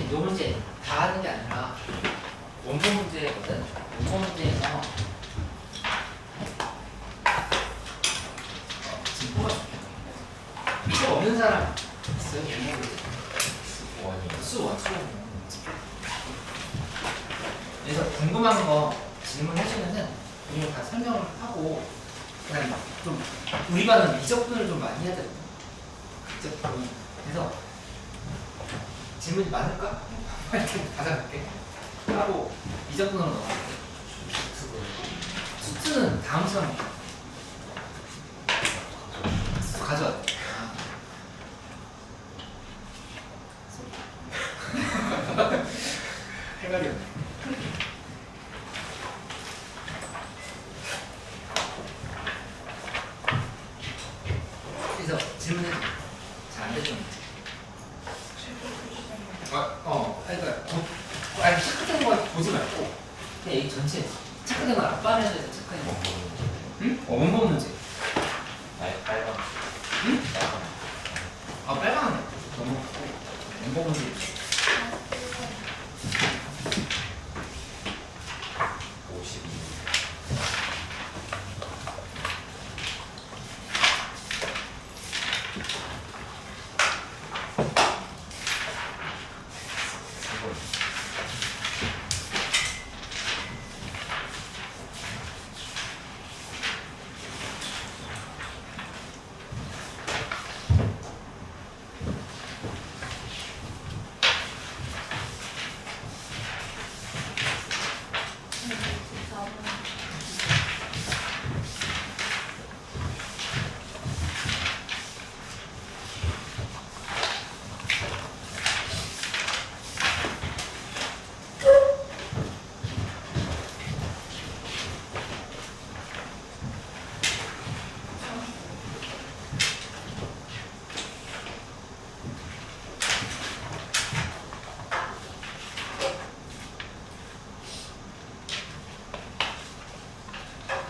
이 문제 다 하는 게 아니라 원본 문제거든. 원본 문제에서 지금 뽑아줄게. 이거 없는 사람 있어요? 원본 문제. 수원. 그래서 궁금한 거 질문해주면은 우리가 다 설명을 하고 그다음에 좀 우리 반은 미적분을 좀 많이 해야 되거든. 미적분. 그래서 질문이 많을까? 이렇게 받아갈게. 하고 미적분으로 넣어갈게. 수트는 다음 시간에 가져와. 헷갈렸네. 그래서 질문해. 잘 안 되죠? 그러니까 아니 체크된 거 보지 말고 그냥 이 전체 체크된 거 앞반에서 체크해. 응? 원본 문제. 빨간. 응? 빨강은 너무 원본 문제. 52.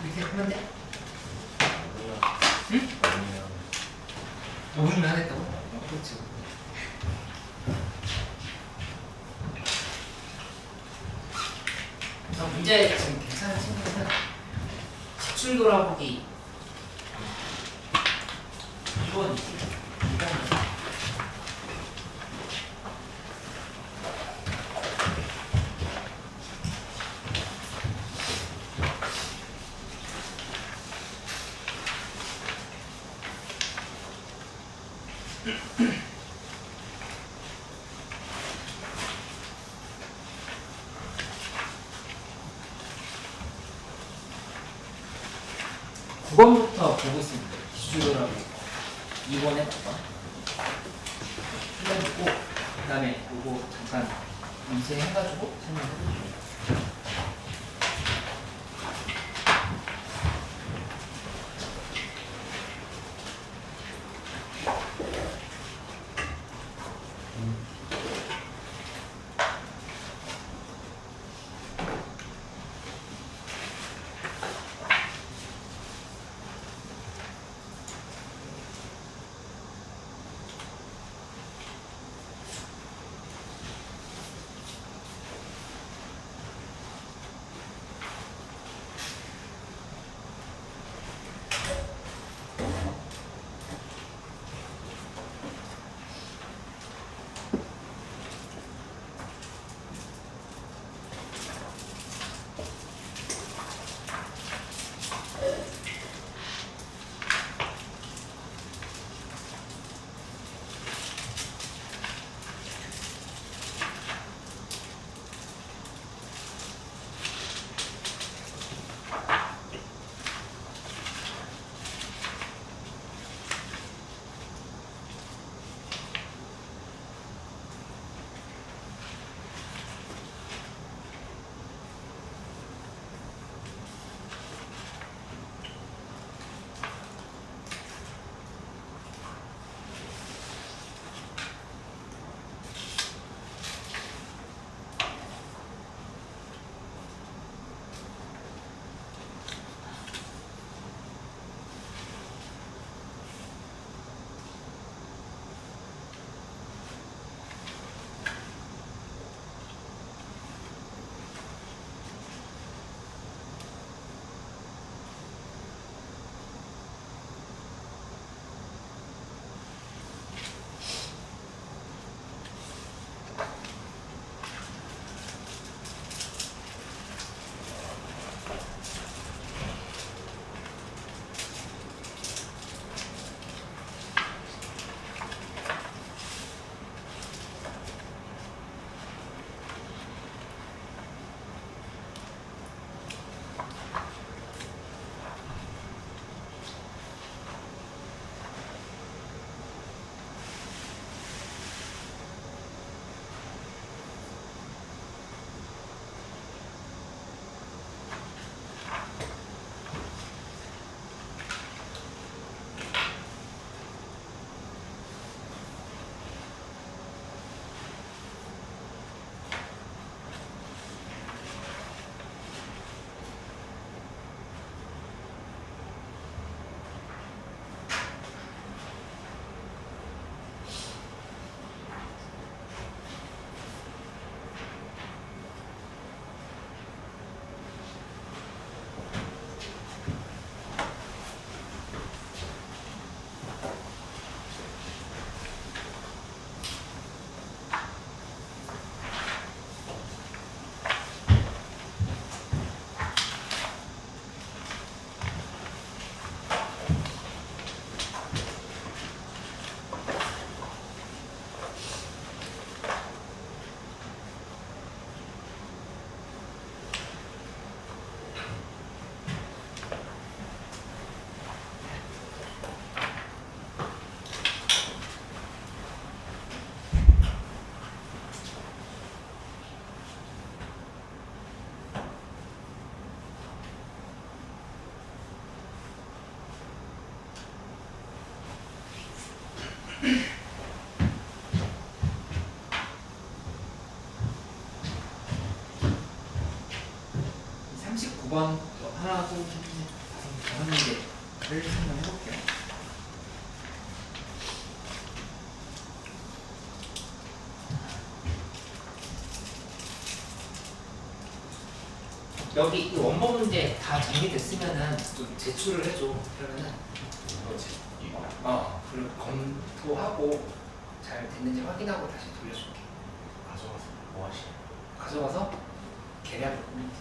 이렇게 하면 돼? 응? 5분이면 하겠다고? 그렇지. 문제 지금 괜찮은 친구들은 지출 돌아보기 2번 2번 부터 보고 있습니다. 기술하고 2번 해볼까? 1번 보고 그 다음에 이거 잠깐 인쇄해가지고 설명해볼게요. 39번 하나, 둘, 셋, 넷, 다섯 문제를 설명해 볼게요. 여기 이 원본 문제 다 정리됐으면은 좀 제출을 해줘. 그러면은 이거지. 이거. 그리고 검토하고 잘 됐는지 확인하고 다시 돌려줄게. 가져가서 뭐 하시? 가져가서 계략을 꾸밀게.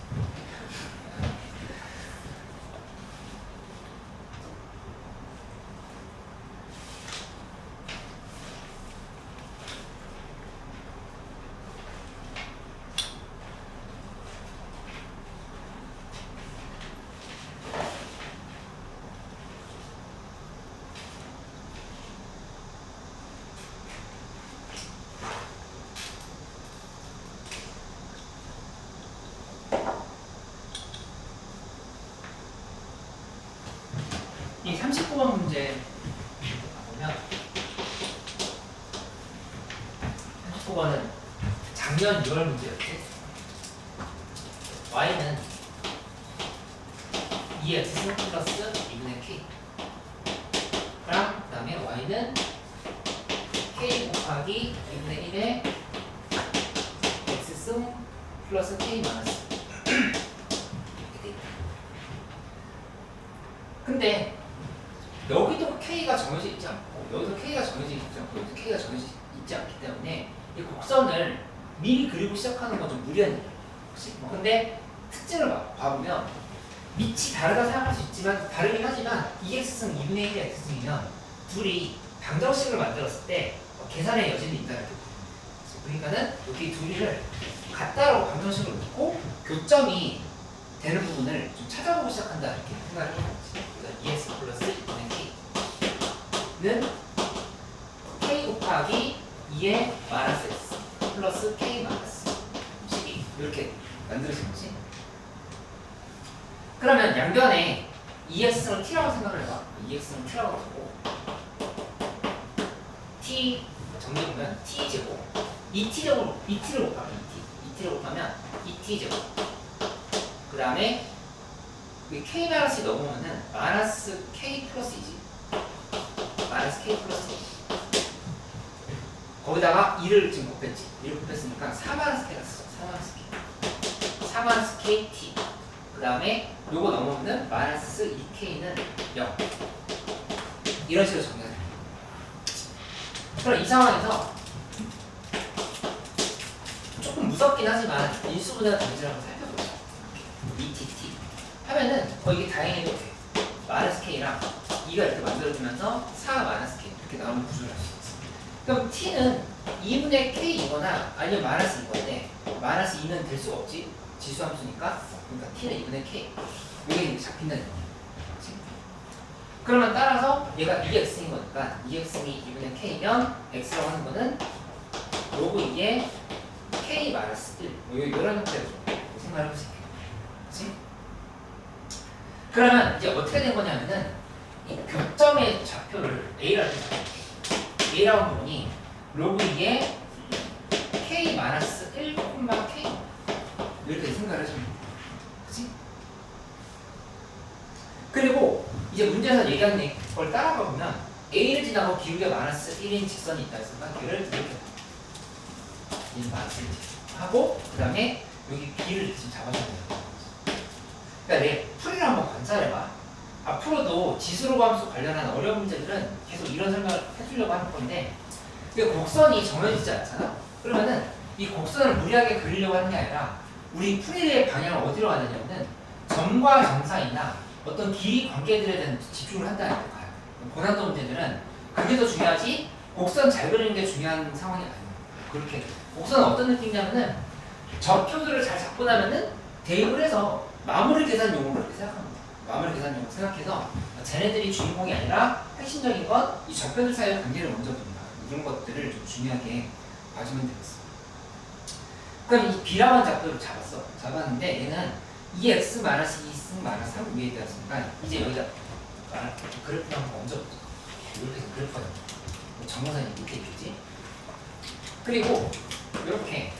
이 39번 문제 보면 39번은 작년 6월 문제였지. y는 2x 플러스 2분의 k 랑 그 다음에 y는 k 곱하기 2분의 1의 x승 플러스 k 마이너스 이렇게 돼 있다. 근데 여기도 K가 정해져 있지 않고 여기도 K가 정해져 있지 않고 여기도 K가 정해져 있지 않기 때문에 이 곡선을 미리 그리고 시작하는 건 좀 무리한 일이에요. 근데 특징을 봐보면 밑이 다르다 생각할 수 있지만 다르긴 하지만 2x승 2분의 1의 x승이면 둘이 방정식을 만들었을 때 계산의 여지는 있다는 거죠. 그러니까는 여기 둘이를 같다라고 방정식을 놓고 교점이 되는 부분을 좀 찾아보고 시작한다 이렇게 생각을 해보는 거지. 그래서 2x 플러스 2분의 k는 k 곱하기 2의 마이너스 x 플러스 k 마이너스 식이 이렇게 만들어진 거지. 그러면 양변에 2x는 t라고 생각을 해봐. 2x는 t라고 두고 t 정리해보면 t제곱 2t를 곱하면 2t를 곱하면 2t제곱 그 다음에 k 마이너스 넘어오면은 마이너스 k 플러스이지. 마이너스 k 플러스 거기다가 2를 지금 곱했지. 2를 곱했으니까 4 마이너스 k가 쓰죠. 4 마이너스 k 4 마이너스 kt 그 다음에 요거 넘어오면 마이너스 2k는 0 이런 식으로 정리가 됩니다. 그럼 이 상황에서 조금 무섭긴 하지만 인수분해가 되는지 한번 살펴보자. ETT 하면은 이게 다행히도 돼. 마이너스 K랑 2가 이렇게 만들어지면서 4 마이너스 K 이렇게 나오는 구조를 할 수 있어. 그럼 T는 2분의 K이거나 아니면 마이너스 이건데 마이너스 2는 될 수가 없지. 지수함수니까. 그러니까 T는 2분의 K 이게 이제 잡힌다는 얘기야. 그러면 따라서 얘가 2x인 거니까 2x이 2분의 K면 x라고 하는 거는 로그 2의 K 마이너스 1 이런 형태로 생각을 해볼 수 있겠네. 그치? 그러면 이제 어떻게 된 거냐면은 이 교점의 좌표를 A라고 해서 A라고 하는 부분이 로그 2의 K 마이너스 1, K 이렇게 생각을 해주면 돼. 그치? 그리고 이제 문제에서 얘기하는 걸 따라가 보면 A를 지나고 기울기가 마이너스 1인 직선이 있다 했으니까 걔를 이렇게 얘는 마이너스 1 하고 그 다음에 여기 B를 지금 잡아줘야 돼요. 그러니까 내 풀이를 한번 관찰해봐. 앞으로도 지수로 함수 관련한 어려운 문제들은 계속 이런 설명을 해주려고 하는 건데 곡선이 정해지지 않잖아? 그러면은 이 곡선을 무리하게 그리려고 하는 게 아니라 우리 풀이의 방향을 어디로 가느냐면은 점과 점 사이나 어떤 길이 관계들에 대한 집중을 한다는 걸 가요. 고난도 문제들은 그게 더 중요하지 곡선 잘 그리는 게 중요한 상황이 아니에요. 그렇게 곡선은 어떤 느낌이냐면은 좌표들을 잘 잡고 나면은 대입을 해서 마무리 계산용으로 그렇게 생각합니다. 마무리 계산용으로 생각해서 쟤네들이 주인공이 아니라 핵심적인 건 이 좌표들 사이의 관계를 먼저 본다. 이런 것들을 좀 중요하게 봐주면 되겠어. 그럼 이 B라는 좌표를 잡았는데 얘는 2x 마이너스 2승 마이너스 3 위에 되었으니까 이제 여기다 그래프를 한번 얹어보자. 이렇게 해서 그래프가 됩니다. 정거선이 밑에 있겠지. 그리고 이렇게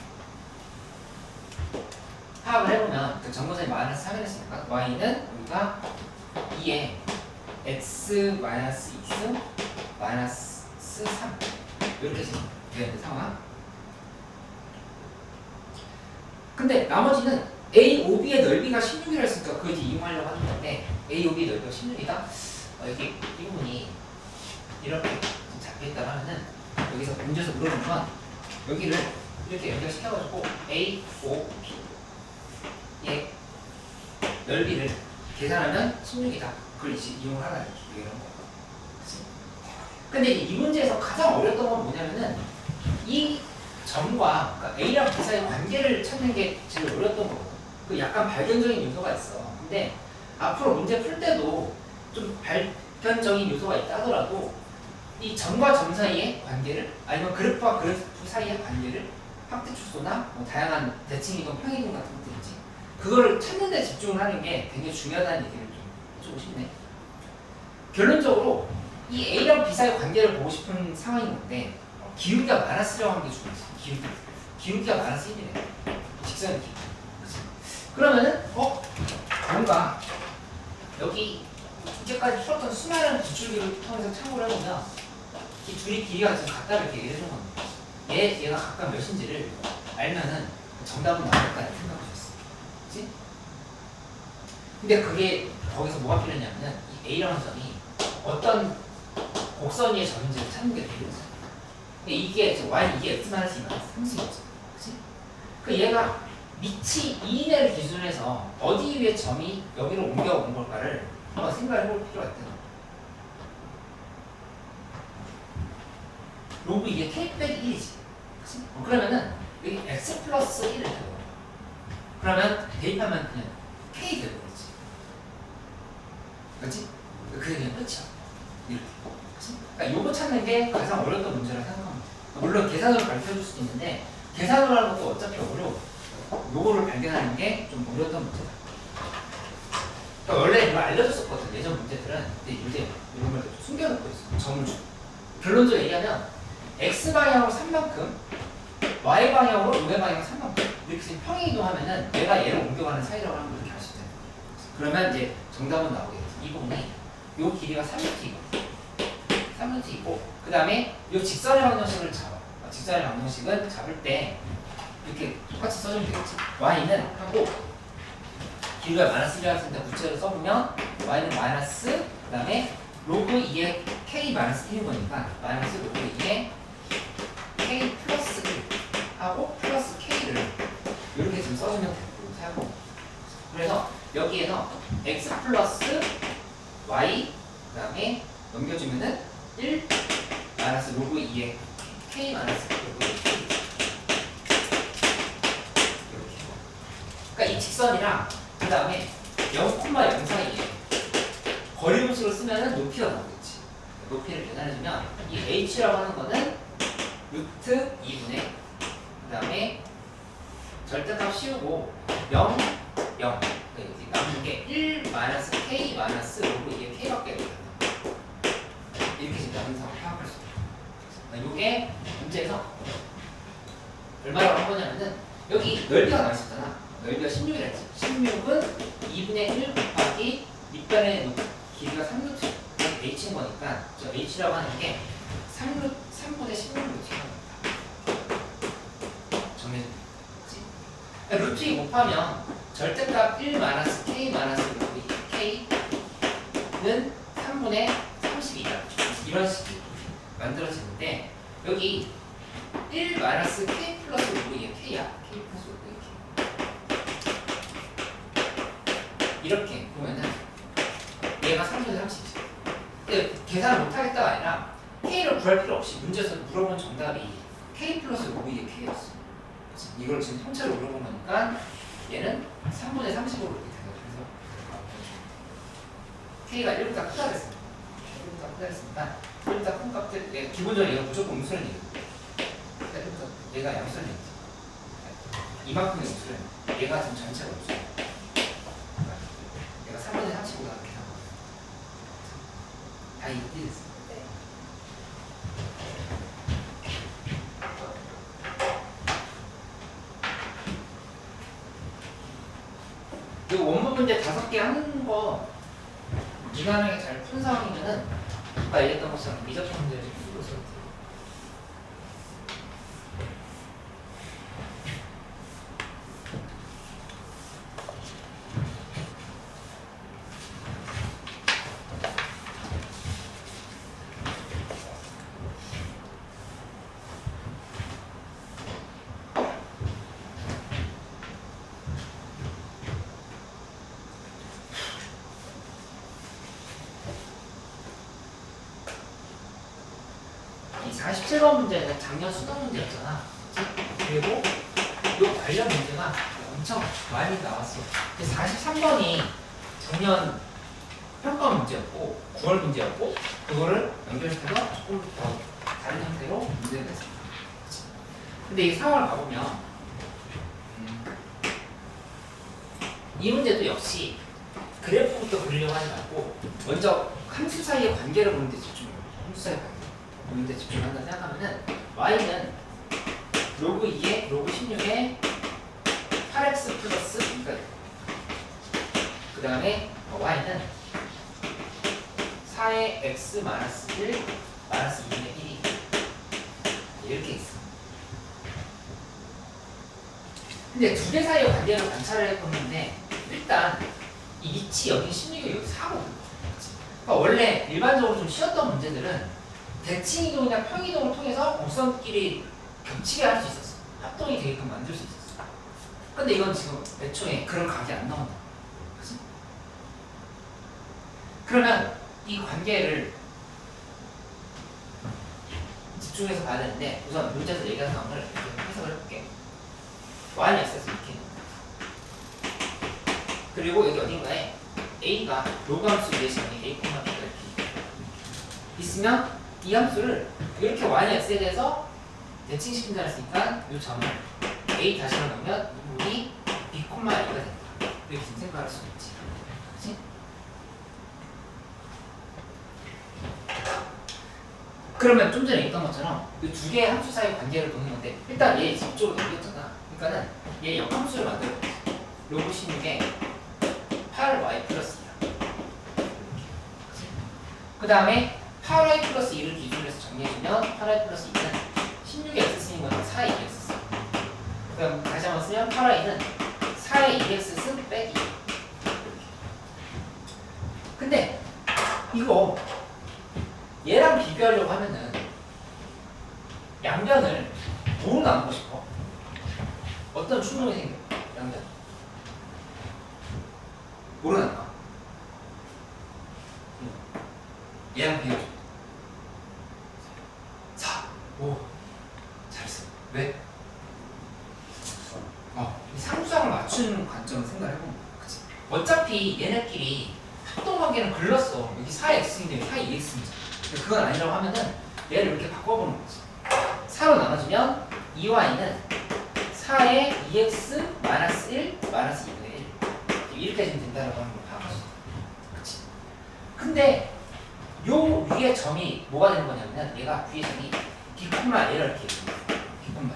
파악을 해보면 그 정거선이 마이너스 3이 됐으니까 y는 우리가 2에 x 마이너스 2승 마이너스 3 이렇게 되는 상황. 근데 나머지는 A, OB의 넓이가 16이라 했으니까 그걸 이제 이용하려고 하는 건데 A, OB의 넓이가 16이다. 여기 이 부분이 이렇게 잡혀있다고 하면은 여기서 문제에서 물어본 건 여기를 이렇게 연결시켜가지고 A, O, B의 넓이를 계산하면 16이다. 그걸 이제 이용을 하라 이런 거. 근데 이 문제에서 가장 어려웠던 건 뭐냐면은 이 점과 그러니까 A랑 B 사이의 관계를 찾는 게 제일 어려웠던 거거든. 그 약간 발견적인 요소가 있어. 근데 앞으로 문제 풀 때도 좀 발견적인 요소가 있다 하더라도 이 점과 점 사이의 관계를 아니면 그래프와 그래프 사이의 관계를 확대 축소나 뭐 다양한 대칭이동 평이동 같은 것들 있지. 그거를 찾는 데 집중을 하는 게 굉장히 중요하다는 얘기를 좀 해주고 싶네. 결론적으로 이 A랑 B 사이의 관계를 보고 싶은 상황인 건데 기울기가 마이너스라고 하는 게 중요하지. 기울기가 마이너스 1이네. 직선의 기울기. 그러면은 뭔가 여기 이제까지 풀었던 수많은 기출기를 통해서 참고를 해보면 이 둘이 길이가 지금 같다 이렇게 얘기를 해준 겁니다. 얘가 각각 몇인지를 알면은 정답은 나올까라는 생각을 했어. 그치? 근데 그게 거기서 뭐가 필요했냐면은 이 A라는 점이 어떤 곡선 위의 점인지를 찾는 게 필요했어. 근데 이게 y 이게 x 마이너스 2 마이너스 3승이었어. 그치? 그 얘가 밑이 2인을 기준으로 해서 어디 위에 점이 여기로 옮겨온 걸까를 한번 생각해 볼 필요가 있다. 로그 이게 k 빼기 1이지. 그치? 그러면은 여기 x 플러스 1을 되고 그러면 대입하면 그냥 k 되고 그렇지. 그렇지? 그게 그냥 끝이야. 이렇게. 그치? 그러니까 요거 찾는 게 가장 어려웠던 문제라고 생각합니다. 물론 계산으로 가르쳐줄 수도 있는데 계산으로 하는 것도 어차피 어려워. 요거를 발견하는 게 좀 어려웠던 문제다. 그러니까 원래 이거 알려줬었거든. 예전 문제들은. 근데 이제 이런 걸 숨겨놓고 있어. 점을 주고. 결론적으로 얘기하면 x 방향으로 3만큼, y 방향으로 y 방향 3만큼 이렇게 지금 평행이동하면은 얘가 얘를 옮겨가는 사이라고 하는 걸 이렇게 알 수 있어요. 그러면 이제 정답은 나오겠지. 이 부분이 요 길이가 3m이거든. 3m이고 그 다음에 요 직선의 방정식을 잡아. 직선의 방정식은 잡을 때 이렇게 똑같이 써주면 되겠지. y는 하고 길이가 마이너스 1이라고 했으니까 구체적으로 써보면 y는 마이너스 그 다음에 로그 2의 k 마이너스 1인 거니까 마이너스 로그 2의 k 플러스 1 하고 플러스 k를 이렇게 지금 써주면 되고 사용하고 그래서 여기에서 x 플러스 y 그 다음에 넘겨주면은 1 마이너스 로그 2의 k 마이너스 로그 2의 k 이렇게 그러니까 이 직선이랑 그 다음에 0,0 사이에 거리 분수를 쓰면은 높이가 나오겠지. 높이를 계산해주면 이 h라고 하는 거는 루트 2분의 그 다음에 절대값 씌우고 0, 0 남는 게 1 마이너스 k 마이너스 로그 2의 k밖에 없거든요. 이렇게 지금 남은 상황을 파악할 수 있어요. 이게 문제에서 얼마라고 한 거냐면은 여기 넓이가 나와 있었잖아. 넓이가 16이라 했지. 16은 2분의 1 곱하기 밑변의 길이가 3루트 h인 거니까 저 h라고 하는 게 3분의 16루트인 겁니다. 정해진 거지. 그러니까 루트 2 곱하면 절대값 1 마이너스 k 마이너스 루트 k는 3분의 32다. 이런 식이 만들어지는데 여기 1 마이너스 k 플러스 루트 2의 k야. k 플러스 루트 2의 k. 이렇게 보면은 얘가 3분의 30이죠. 근데 계산을 못하겠다가 아니라 K를 구할 필요 없이 문제에서 물어본 정답이 K 플러스 로그의 K였어. 이걸 지금 통째로 물어본 거니까 얘는 3분의 30으로 이렇게 되거든요. K가 1보다 크다 그랬습니다. 1보다 크다 그랬으니까 1보다 큰 값들 기본적으로 얘가 무조건 음수론이에요. 얘가 양수론이었지. 이만큼의 음수론. 얘가 지금 전체가 음수론. 얘가 3분의 30보다 이렇게 다 이해됐습니다. 원문 문제 5개 하는 거 무난하게 잘 푼 상황이면은 아까 얘기했던 것처럼 미적분 문제를 좀 풀어서 돼요. 이 47번 문제는 작년 수능 문제였잖아. 그치? 그리고 이 관련 문제가 엄청 많이 나왔어. 43번이 작년 평가 문제였고 9월 문제였고 그거를 연결시켜서 조금 더 다른 형태로 문제가 됐습니다. 그치? 근데 이 상황을 가보면 이 문제도 역시 그래프부터 그리려고 하지 말고 먼저 함수 사이의 관계를 보는 데 집중해요. 함수 사이의 관계 보는 데 집중한다 생각하면은 y는 로그 2에 로그 16에 8x 플러스 2가 돼요. 그 다음에 y는 4의 x 마이너스 1 마이너스 2분의 1이 이렇게 있어. 근데 두 개 사이의 관계를 관찰을 해보는데 일단 이 위치 여기 16이 여기 4거든. 그러니까 원래 일반적으로 좀 쉬웠던 문제들은 대칭 이동이나 평이동을 통해서 곡선끼리 겹치게 할 수 있었어. 합동이 되게끔 만들 수 있었어. 근데 이건 지금 애초에 그런 각이 안 나온다. 그치? 그러면 이 관계를 집중해서 봐야 되는데 우선 문제에서 얘기하는 상황을 이렇게 해석을 해볼게. y는 x에서 이렇게 그리고 여기 어딘가에 a가 로그 함수 위에 시간이 a, b가 이렇게 있으면 이 함수를 이렇게 y는 x에 대해서 대칭시킨다 했으니까 이 점을 a 다시로 넣으면 이 부분이 b, a가 된다. 이렇게 생각할 수 있지. 그치? 그러면 좀 전에 얘기했던 것처럼 이 두 개의 함수 사이 관계를 보는 건데 일단 얘 이쪽으로 넘겼잖아. 그러니까는 얘 역함수를 만들어 보자. 로그 16에 8y 플러스 2야. 그 다음에 8y 플러스 2를 기준으로 해서 정리해주면 8y 플러스 2는 16에 x 쓰인 거는 4의 2x 써. 그럼 다시 한번 쓰면 8y는 4의 2x 쓴 빼기. 근데 이거 얘랑 비교하려고 하면은 양변을 뭐로 나누고 싶어? 어떤 충동이 생겨? 양변 뭐로 나눠? 얘랑 비교해줘. 4, 5 잘했어. 왜? 이 상수항을 맞추는 관점을 생각을 해보는 거야. 그치? 어차피 얘네끼리 합동관계는 글렀어. 여기 4x인데 4ex입니다. 그건 아니라고 하면은 얘를 이렇게 바꿔보는 거지. 4로 나눠주면 2y는 4의 2x 마이너스 1 마이너스 2분의 1 이렇게 해주면 된다라고 하는 걸 파악할 수 있어. 그치? 근데 요 위에 점이 뭐가 되는 거냐면 얘가 위에 점이 b, L을 이렇게 해줍니다. b,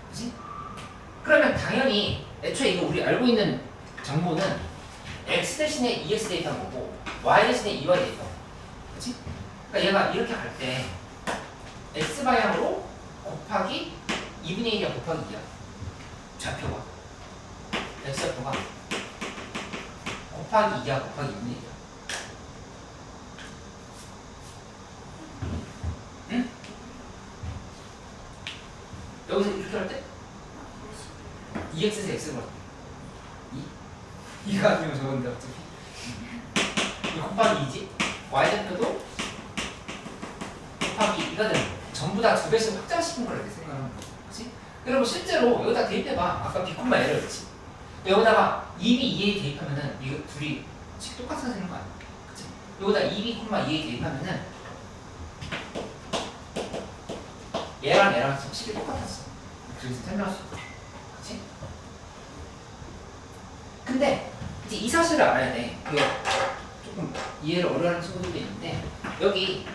그치? 그러면 당연히 애초에 이거 우리 알고 있는 정보는 x 대신에 2x 데이터인 거고 y 대신에 2y 데이터. 그치? 그러니까 얘가 이렇게 갈 때 x 방향으로 곱하기 2분의 1이야 곱하기 2야. 좌표가 x 좌표가 곱하기 2야 곱하기 2분의 1이야. 응? 여기서 이렇게 할 때 2x에서 x를 걸어 2가 아니면 저건데 어차피 이 곱하기 2지 y 좌표도 곱하기 2가 되는 거야. 전부 다 2배씩 확장시킨 걸 이렇게 생각하는 거야. 그치? 여러분 실제로 여기다 대입해봐. 아까 b, L을 그랬지? 여기다가 2b, 2a 대입하면은 이거 둘이 식 똑같아지는 거 아니야? 그치? 여기다 2b, 2a 대입하면은 얘랑 얘랑 지금 식이 똑같았어. 그래서 설명할 수 있어. 그치? 근데 이제 이 사실을 알아야 돼. 그게 조금 이해를 어려워하는 친구들도 있는데 여기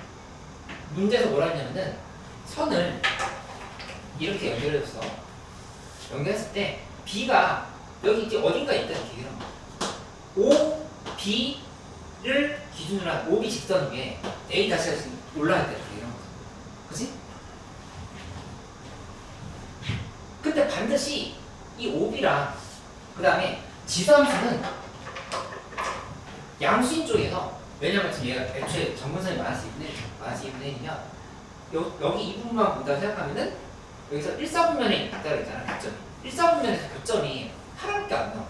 문제에서 뭐라 했냐면은 선을 이렇게 연결해서 연결했을 때 B가 여기 이제 어딘가에 있다 이렇게 얘기하는 거야. O, B를 기준으로 한 OB 직선 위에 A 다시가 지금 올라야 돼. 이런 거. 그치? 근데 반드시 이 OB랑 그 다음에 지수함수는 양수인 쪽에서 왜냐면 지금 얘가 애초에 정근선이 마이너스 2분의 1이면 여기 이 부분만 본다고 생각하면은 여기서 1사분면에 있다고 했잖아. 교점이 1사분면에서 교점이 하나밖에 안 나와.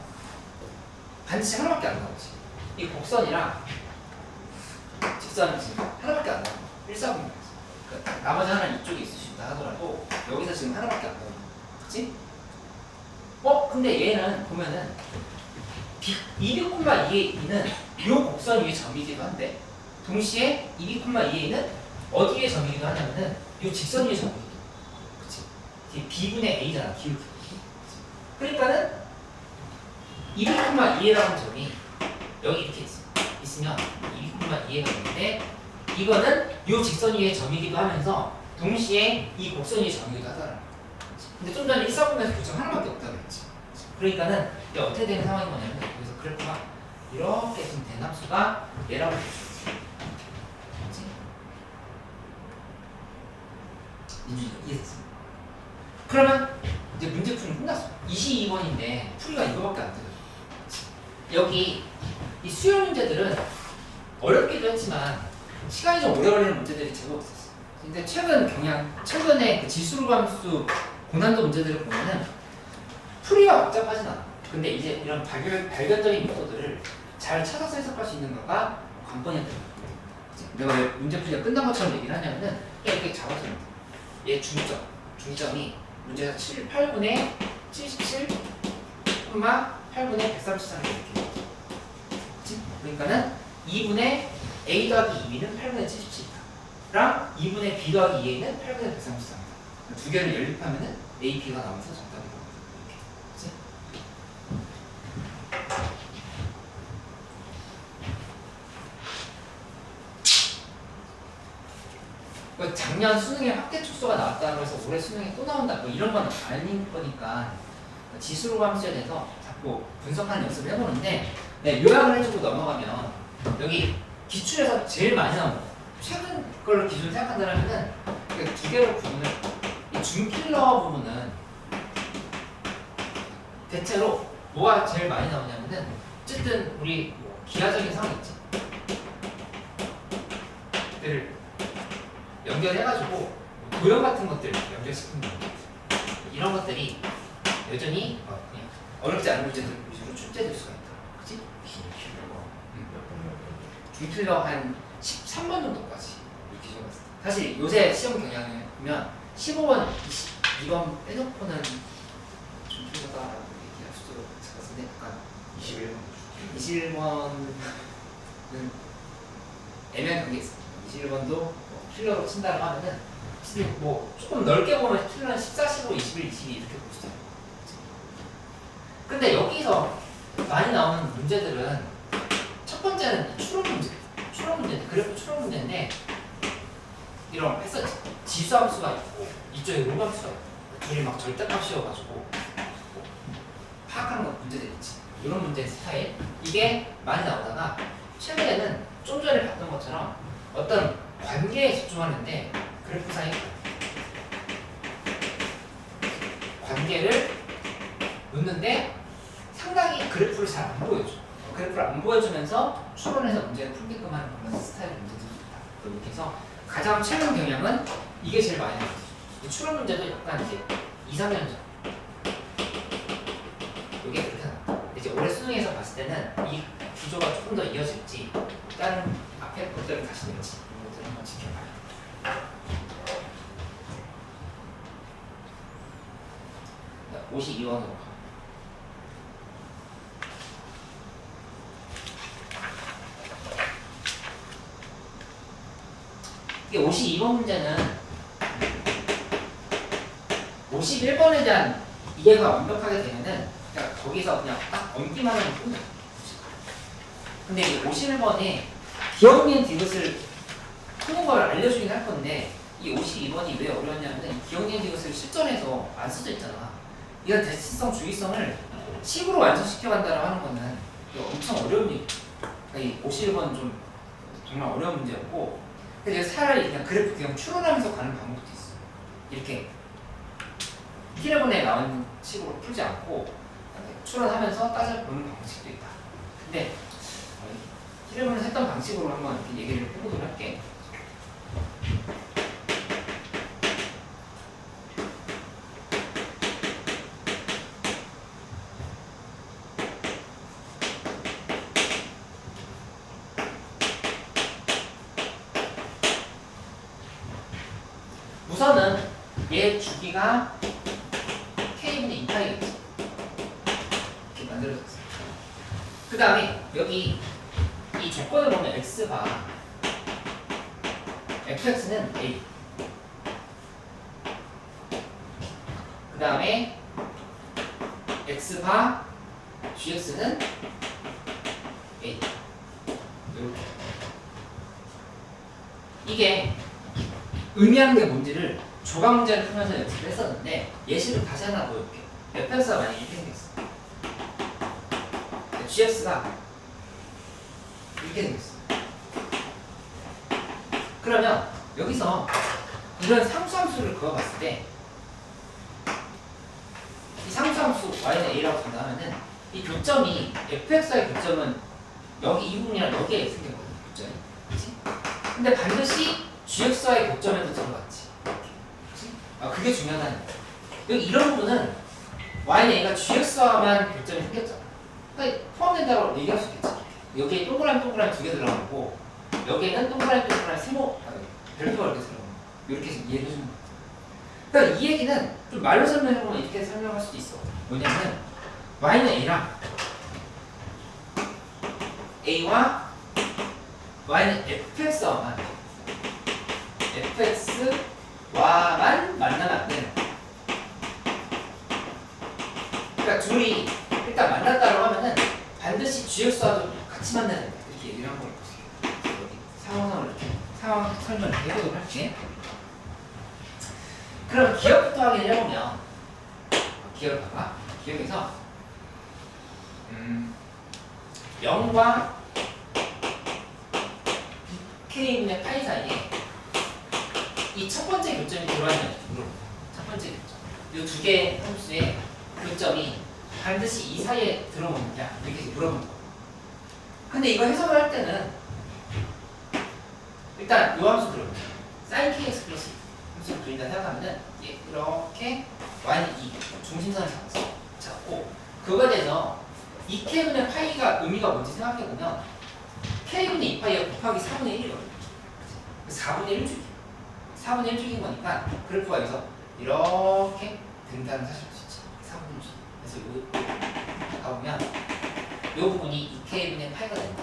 반드시 하나밖에 안 나오지. 이 곡선이랑 직선이 지금 하나밖에 안 나와. 1사분면에서 그러니까 나머지 하나는 이쪽에 있으신다 하더라도 여기서 지금 하나밖에 안 나와. 그치? 근데 얘는 보면은 2B,2A는 이 곡선 위에 점이기도 한데 동시에 2B,2A는 어디에 점이기도 하냐면은 이 직선 위에 점이기도 해. 그치? 이게 B분의 A잖아. 기울기. 그러니까는 2B,2A라는 점이 여기 이렇게 있으면 2B,2A가 있는데 이거는 이 직선 위에 점이기도 하면서 동시에 이 곡선 위에 점이기도 하더라. 근데 좀 전에 1사분면에서 교점 하나밖에 없다고 했지. 그러니까는 이게 어떻게 되는 상황인 거냐면 여기서 그래프가 이렇게 지금 된 함수가 얘라고 볼 수 있어. 그렇지? 민준이 이해했어? 그러면 이제 문제 풀이 끝났어. 22번인데 풀이가 이거밖에 안 되거든. 여기 이 수요 문제들은 어렵기도 했지만 시간이 좀 오래 걸리는 문제들이 제법 있었어. 근데 최근에 그 지수함수 고난도 문제들을 보면은 풀이가 복잡하진 않아. 근데 이제 이런 발견적인 요소들을 잘 찾아서 해석할 수 있는 거가 관건이 되는 거야. 내가 왜 문제 풀이가 끝난 것처럼 얘기를 하냐면은 이렇게 잡아주는 거야. 얘 중점이 문제에서 8분의 77, 8분의 133 이렇게. 그치? 그러니까는 2분의 A 더하기 2B는 8분의 77랑 2분의 B 더하기 2A는 8분의 133이다. 두 개를 연립하면은 A, B가 나오면서 정답이 나옵니다. 작년 수능에 확대 축소가 나왔다고 해서 올해 수능에 또 나온다 뭐 이런 건 아닌 거니까 지수로 함수에 대해서 자꾸 분석하는 연습을 해보는데 요약을 해주고 넘어가면 여기 기출에서 제일 많이 나온 거 최근 걸 기준으로 생각한다면은 두 개로 구분을 이 준킬러 부분은 대체로 뭐가 제일 많이 나오냐면은 어쨌든 우리 뭐 기하적인 상황 있지 를 연결해가지고 도형 같은 것들 연결시키는 거 이런 것들이 여전히 그냥 어렵지 않은 문제들 위주로 출제될 수가 있다. 그치? 중킬러 한 13번 정도까지 이렇게 적었을 때 사실 요새 시험 경향을 보면 15번, 22번 빼놓고는 중킬러다라고 얘기할 수도 있을 것 같은데 약간 21번은 애매한 게 있어요. 21번도 킬러로 친다고 하면은 뭐 조금 넓게 보면 킬러는 14, 15, 21, 22 이렇게 볼 수도 있고. 근데 여기서 많이 나오는 문제들은 첫 번째는 추론 문제인데 그래프 추론 문제인데 이런 했었지. 지수함수가 있고 이쪽에 롤함수가 있고 둘이 막 절대값 씌워가지고 파악하는 거 문제들 있지. 이런 문제 스타일 이게 많이 나오다가 최근에는 좀 전에 봤던 것처럼 어떤 관계에 집중하는데 그래프상의 관계를 놓는데 상당히 그래프를 잘 안 보여줘. 그래프를 안 보여주면서 추론해서 문제를 풀게끔 하는 그런 스타일의 문제들이 있다. 이렇게 해서 가장 최근 경향은 이게 제일 많이 나왔어. 추론 문제도 약간 이제 2, 3년 전 이게 그렇게 나왔다. 이제 올해 수능에서 봤을 때는 이 구조가 조금 더 이어질지 다른 앞에 것들을 다시 낼지 한번 지켜봐요. 52번으로 가. 이게 52번 문제는 51번에 대한 이해가 완벽하게 되면은 그냥 거기서 그냥 딱 얹기만 하면 끝나. 근데 이 51번에 기억니은 디귿을 푸는 걸 알려주긴 할 건데 이 52번이 왜 어려웠냐면 기억니은 디귿을 실전에서 안 써져 있잖아. 이런 대칭성 주기성을 식으로 완성시켜 간다고 하는 거는 이거 엄청 어려운 얘기. 이 51번 좀 정말 어려운 문제였고, 근데 제가 차라리 그냥 그래프 그냥 추론하면서 가는 방법도 있어. 이렇게 T레번에 나온 식으로 풀지 않고 추론하면서 따져보는 방식도 있다. 근데 T레번에서 했던 방식으로 한번 이렇게 얘기를 해보도록 할게. 우선은 얘 주기가 K분의 2파이겠지. 이렇게 만들어졌어. 그 다음에 여기 이 조건을 보면 X가 fx는 A. 그 다음에 x바 gx는 A. 이렇게. 이게 의미하는 게 뭔지를 조각 문제를 풀면서 연습을 했었는데 예시를 다시 하나 보여볼게요. fx가 만약에 이렇게 생겼어. gx가 이렇게 생겼어. 그러면 여기서 이런 상수함수를 그어봤을 때 이 상수함수 y는 a라고 정하면은 이 교점이 fx의 교점은 여기 이 부분이랑 여기에 생겼거든요. 교점이. 그치? 근데 반드시 gx와의 교점에도 들어갔지. 그치? 그게 중요하다는 거야. 여기 이런 부분은 y는 a가 gx와만 교점이 생겼잖아. 그러니까 포함된다고 얘기할 수 있겠지. 여기에 동그라미 두 개 들어가고 여기에는 동그라미 세모 별표가 이렇게 들어가고 이렇게 이해를 해주는 거야. 그러니까 이 얘기는 좀 말로 설명해보면 이렇게 설명할 수도 있어. 뭐냐면 y는 a랑 a와 y는 fx와만 만나면 안 되는 거야. 그러니까 둘이 일단 만났다고 하면은 반드시 gx와도 같이 만나야 된다. 이렇게 얘기를 한 거예요. 여기 상황 설명을 해보도록 할게. 그럼 기억부터 확인을 해보면 기억을 봐봐. 기억에서 0과 k분의 파이 사이에 이 첫 번째 교점이 들어있는지 물어보자. 첫 번째 교점. 이 두 개의 함수의 교점이 반드시 이 사이에 들어오느냐 이렇게 물어보는 거야. 근데 이거 해석을 할 때는 일단 이 함수 들어보자. sin kx 플러스 함수를 그린다 생각하면은 이렇게 y는 2 중심선을 잡고 그거에 대해서 2k분의 파이가 의미가 뭔지 생각해보면 k분의 2파이가 곱하기 4분의 1이거든요. 4분의 1주기. 4분의 1주기인 거니까 그래프가 여기서 이렇게 된다는 사실을 알 수 있지. 4분의 1주기. 그래서 여기 가보면 이 부분이 2k분의 파이가 된다.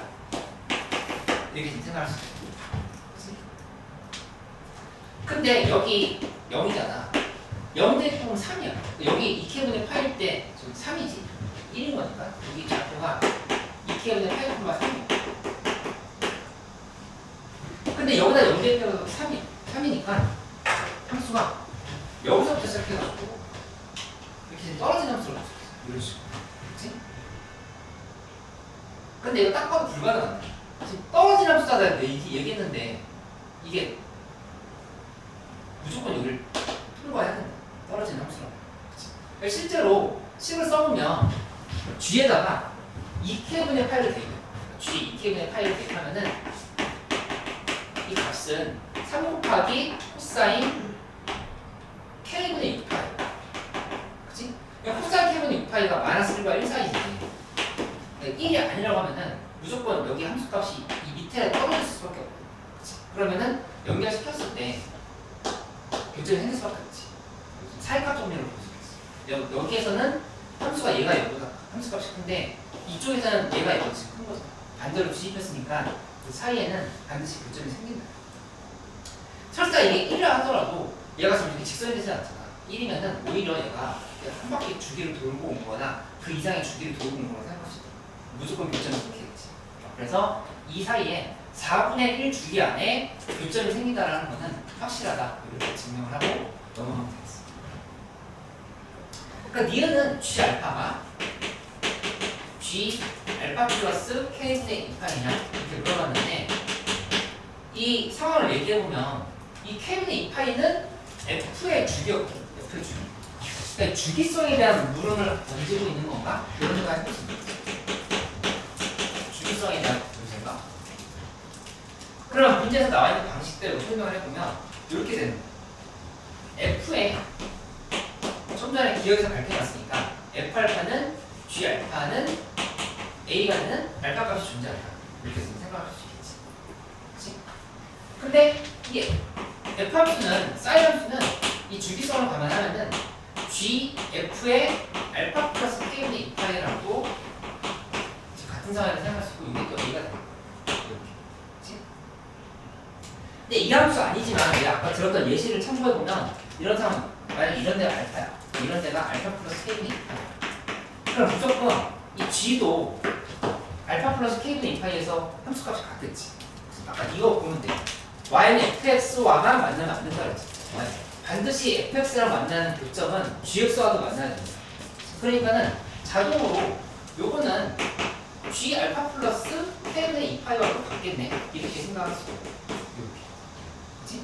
이렇게 생각할 수 있어요. 근데 여기 0이잖아. 0 대입하면 3이야. 여기 2k분의 파일 때 저기 3이지. 1인 거니까 여기 좌표가 2k분의 파일 콤마 3이야. 근데 여기다 0 대입해서 3이니까 함수가 여기서부터 시작해가지고 이렇게 떨어지는 함수를 볼 수 있어. 이런 식으로. 그치? 근데 이거 딱 봐도 불가능한데. 지금 떨어지는 함수다 얘기했는데 이게 무조건 여기를 통과해야 된다. 떨어지는 함수라고. 그러니까 실제로 식을 써보면 g에다가 2k분의 파이를 대입해. g 2k분의 파이를 대입하면은 이 값은 3 곱하기 코사인 k분의 6파이. 그치? 그러니까 코사인 k분의 6파이가 마이너스 1과 1 사이지. 1이 아니라고 하면은 무조건 여기 함수값이 이 밑에 떨어질 수밖에 없고. 그치? 그러면은 연결시켰을 때 교점이 생길 수밖에 없지. 사이값 정리를 볼 수 있어. 여기에서는 함수가 얘가 얘보다 함수값이 큰데 이쪽에서는 얘가 얘보다 지금 큰 거죠. 반대로 주입했으니까 그 사이에는 반드시 교점이 생긴다. 설사 이게 1이라 하더라도 얘가 지금 이렇게 직선이 되지 않잖아. 1이면은 오히려 얘가 한 바퀴 주기를 돌고 온 거나 그 이상의 주기를 돌고 온 거라 생각할 수 있다. 무조건 교점이 생기겠지. 그래서 이 사이에 4분의 1 주기 안에 교점이 생긴다라는 거는 확실하다. 이렇게 증명을 하고 넘어가면 되겠어. 그러니까 니은은 G 알파가 G 알파 플러스 K분의 2파이냐 이렇게 물어봤는데 이 상황을 얘기해보면 이 K분의 2파이는 F의 주기였거든요. F의 주기. 그러니까 주기성에 대한 물음을 던지고 있는 건가? 이런 생각 해볼 수 있죠. 주기성에 대한 문제인가? 그럼 문제에서 나와 있는 방식대로 설명을 해보면 이렇게 되는 거예요. F에 좀 전에 기억에서 밝혀놨으니까 F알파는 G알파는 A가 되는 알파 값이 존재한다. 이렇게 생각할 수 있겠지. 그치? 근데 이게 F 함수는 사인 함수는 이 주기성을 감안하면은 G, F의 알파 플러스 K분의 2파이라고 같은 상황에서 생각할 수 있고 이게 또 A가 됩니다. 이렇게. 그치? 근데 이 함수 아니지만 내가 아까 들었던 예시를 참고해보면 이런 상황 만약 이런 데가 알파야 이런 데가 알파 플러스 K분의 2파이야 그럼 무조건 이 G도 알파 플러스 K분의 2파이에서 함수값이 같겠지. 아까 이거 보면 돼. Y는 fx와만 만나면 안 된다 그랬지. 반드시 fx랑 만나는 교점은 gx와도 만나야 된다. 그러니까는 자동으로 요거는 g 알파 플러스 K분의 2파이와도 같겠네. 이렇게 생각할 수 있고. 이렇게. 그치?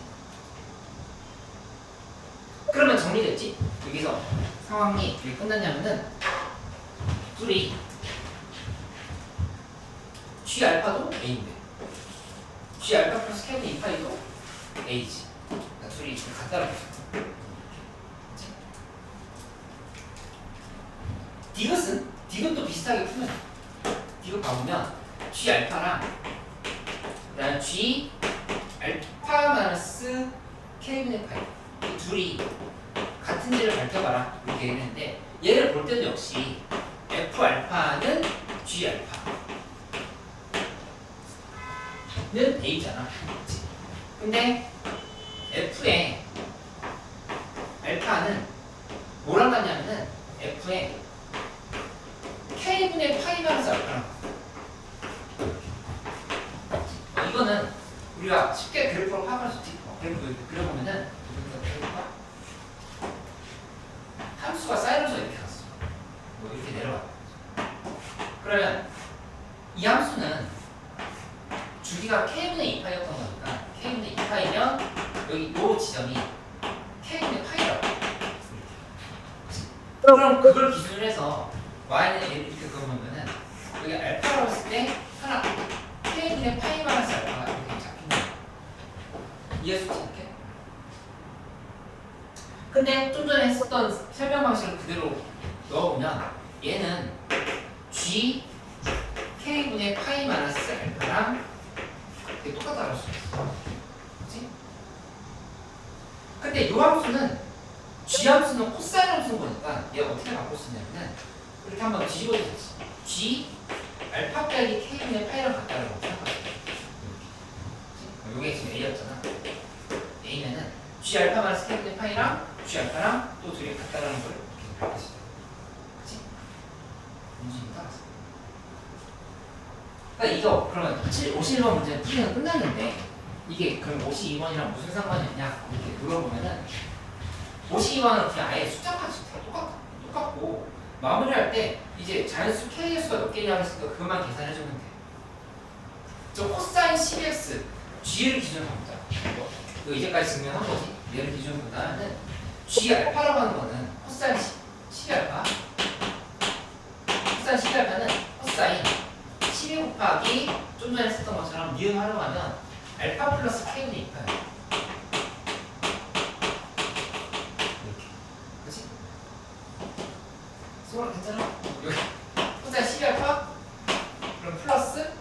그러면 정리됐지? 여기서 상황이 이렇게 끝났냐면은 둘이 G 알파도 A인데 G 알파 플러스 K분의 2파이도 A지. 그러니까 둘이 같다라고 했어. 디귿도 비슷하게 풀면 돼. 디귿 봐보면 G 알파랑 그다음 G 알파 마이너스 K분의 파이 이 둘이 같은지를 밝혀봐라 이렇게 얘기했는데 얘를 볼 때도 역시 F 알파는 G 알파는 A잖아. 그치? 근데 F의 알파는 뭐랑 같냐면은 F의 K분의 파이 마이너스 알파랑 이거는 우리가 쉽게 그래프로 파악할 수 있지. 그래프 이렇게 그려보면은 함수가 사이로서 이렇게 갔어. 뭐 이렇게 내려가. 그러면 이 함수는 주기가 K분의 2파이였던 거니까 K분의 2파이면 여기 요 지점이 K분의 파이라고. 그럼 그걸 기준으로 해서 Y는 이렇게 그어보면은 여기 알파라고 했을 때 하나 K분의 파이 마이너스 알파가 이렇게 잡힌다. 이해할 수 있지 이렇게? 근데 좀 전에 했었던 설명 방식을 그대로 넣어보면 얘는 G K분의 파이 마이너스 알파랑 되게 똑같다고 할 수 있어. 그치? 근데 이 함수는 G 함수는 코사인 함수인 거니까 얘가 어떻게 바꿀 수 있냐면 이렇게 한번 뒤집어주겠지. G 알파 빼기 K분의 파이랑 같다고 생각하세요. 이게 지금 A였잖아. A면은 G 알파 마이너스 K분의 파이랑 G 알파랑 또 둘이 같다라는 걸 이렇게 밝힐 수 있다. 그치? 문제입니다. 그러니까 이거 그러면 51번 문제는 풀이는 끝났는데 이게 그럼 52번이랑 무슨 상관이었냐 이렇게 물어보면은 52번은 그냥 아예 숫자까지 다 똑같고 마무리할 때 이제 자연수 K의 수가 몇 개냐고 했으니까 그것만 계산해주면 돼. 저 코사인 12x G를 기준으로 보자. 이거 이제까지 증명한 거지. 얘를 기준으로 본다면은 G 알파라고 하는 거는 코사인 12알파 코사인 12알파는 코사인 12 곱하기 좀 전에 했었던 것처럼 니은 활용하면 알파 플러스 K분의 2파야. 이렇게. 그치? 소라 괜찮아? 여기 코사인 12알파 그럼 플러스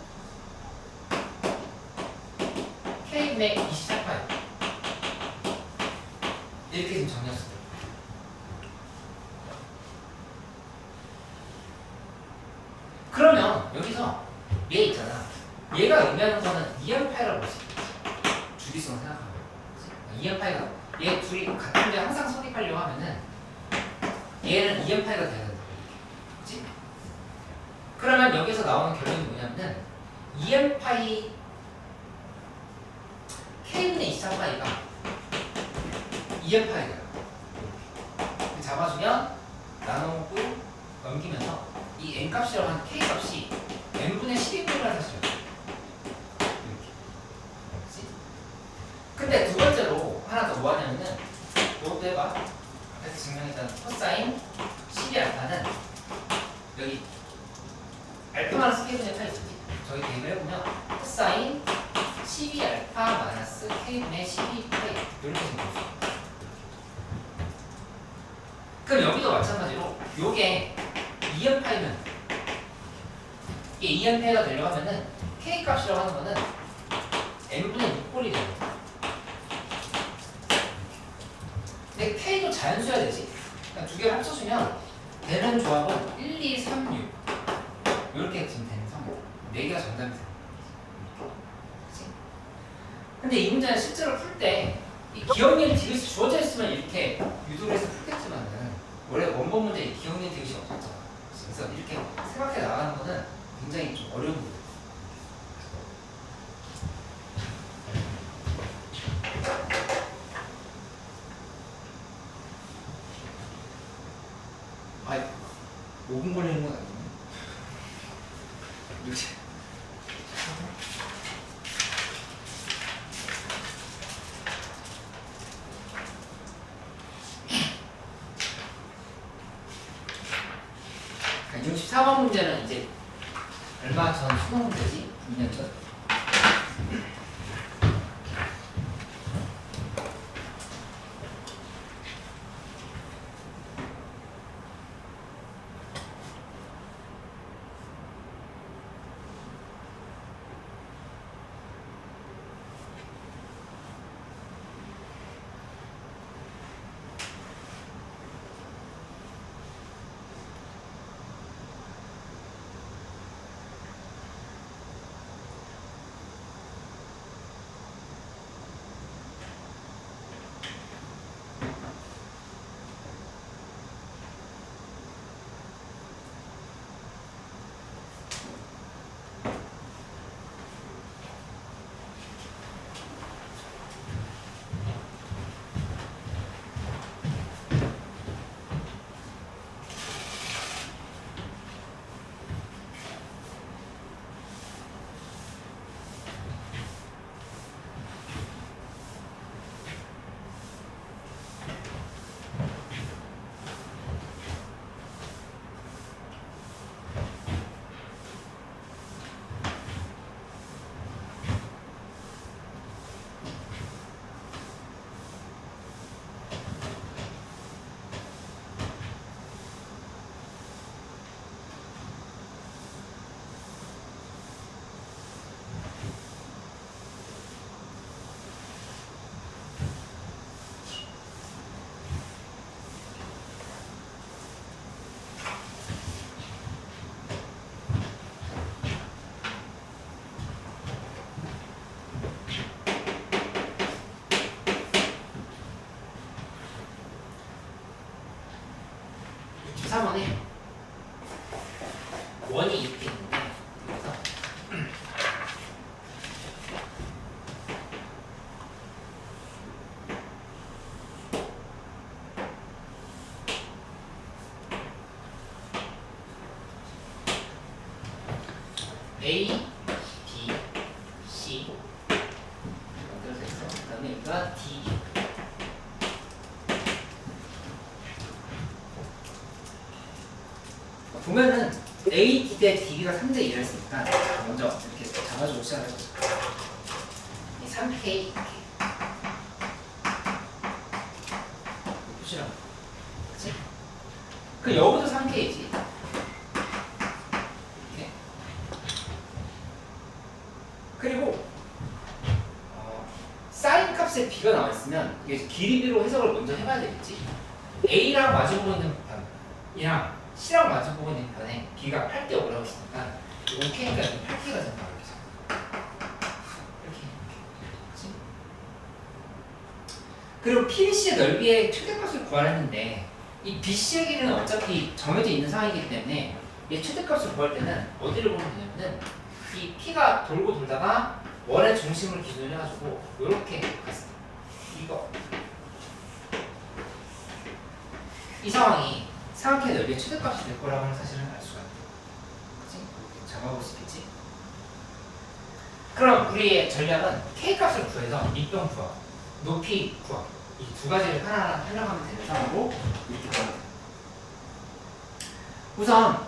K분의 24파야. 이렇게 지금 정리했어. 그러면 여기서 얘 있잖아. 얘가 의미하는 거는 2m파이라고 볼 수 있겠지. 주기성을 생각하면. 2m파이가 얘 둘이 같은데 항상 선입하려고 하면은 얘는 2m파이가 돼야 된다. 그치? 그러면 여기서 나오는 결론이 뭐냐면은 2m파이 K분의 24파이가 2m파이다. 잡아주면 나누고 넘기면서 이 n값이라고 하는 k값이 n분의 12분이라는 사실이야. 그치? 근데 두 번째로 하나 더 뭐 하냐면은 이것도 해봐. 앞에서 증명했던 코사인 12알파는 여기 알파마이너스 k분의 파이 있지? 저기 대입을 해보면 코사인 12알파 마이너스 k분의 12파이 이렇게 생겼어. 그럼 여기도 마찬가지로 요게 2연파이면 이게 2연파이가 되려고 하면은 k 값이라고 하는 거는 n분의 6꼴이 되는 거야. 근데 k도 자연수여야 되지. 그러니까 두 개를 합쳐주면 되는 조합은 1, 2, 3, 6 이렇게 지금 되는 상황. 4개가 정답이 되는 거야. 그치? 근데 이 문제는 실제로 풀 때 이 기억력 디귿이 주어져 있으면 이렇게 유도를 해서 풀겠지만은 원래 원본 문제에 기억력 디귿이 없었잖아. 그래서 이렇게 생각해 나가는 거는 굉장히 좀 어려운 문제. 아이, 5분 걸리는 건 아니네. 이렇게. 그러니까 64번 문제는 이제 얼마 전 수능 문제지? 2년 전. 주사번에 원이 이렇게 있는데 그래서 A, B, C 만들어져 있어. 그 다음에 여기가 D 보면은 A, D 대 D가 3대 1을 했으니까 먼저 이렇게 잡아주고 시작해보자. 이 3K 이렇게 표시라고. 그치? 그 여기도 3K지. 이렇게. 그리고 사인 값에 B가 나와있으면 이게 길이비로 해석을 먼저 해봐야 되겠지. A랑 마주보고 있는 이랑 C랑 마주보고 있는 편에 B가 8대 5라고 있으니까 5K니까 8K가 된다 그러죠. 이렇게. 그치? 그리고 PBC의 넓이의 최대값을 구하랬는데 이 BC의 길이는 어차피 정해져 있는 상황이기 때문에 얘 최대값을 구할 때는 어디를 보면 되냐면은 이 P가 돌고 돌다가 원의 중심을 기준으로 해가지고 이렇게 갔어. 이거. 이 상황이 삼각형의 넓이의 최대값이 될 거라고 하는 사실을 알 수가 있다. 그치? 이렇게 잡아볼 수 있겠지? 그러면 우리의 전략은 K 값을 구해서 밑변 구하고 높이 구하고 이 두 가지를 하나하나 활용하면 되는 상황으로 이렇게 구하면 돼요. 우선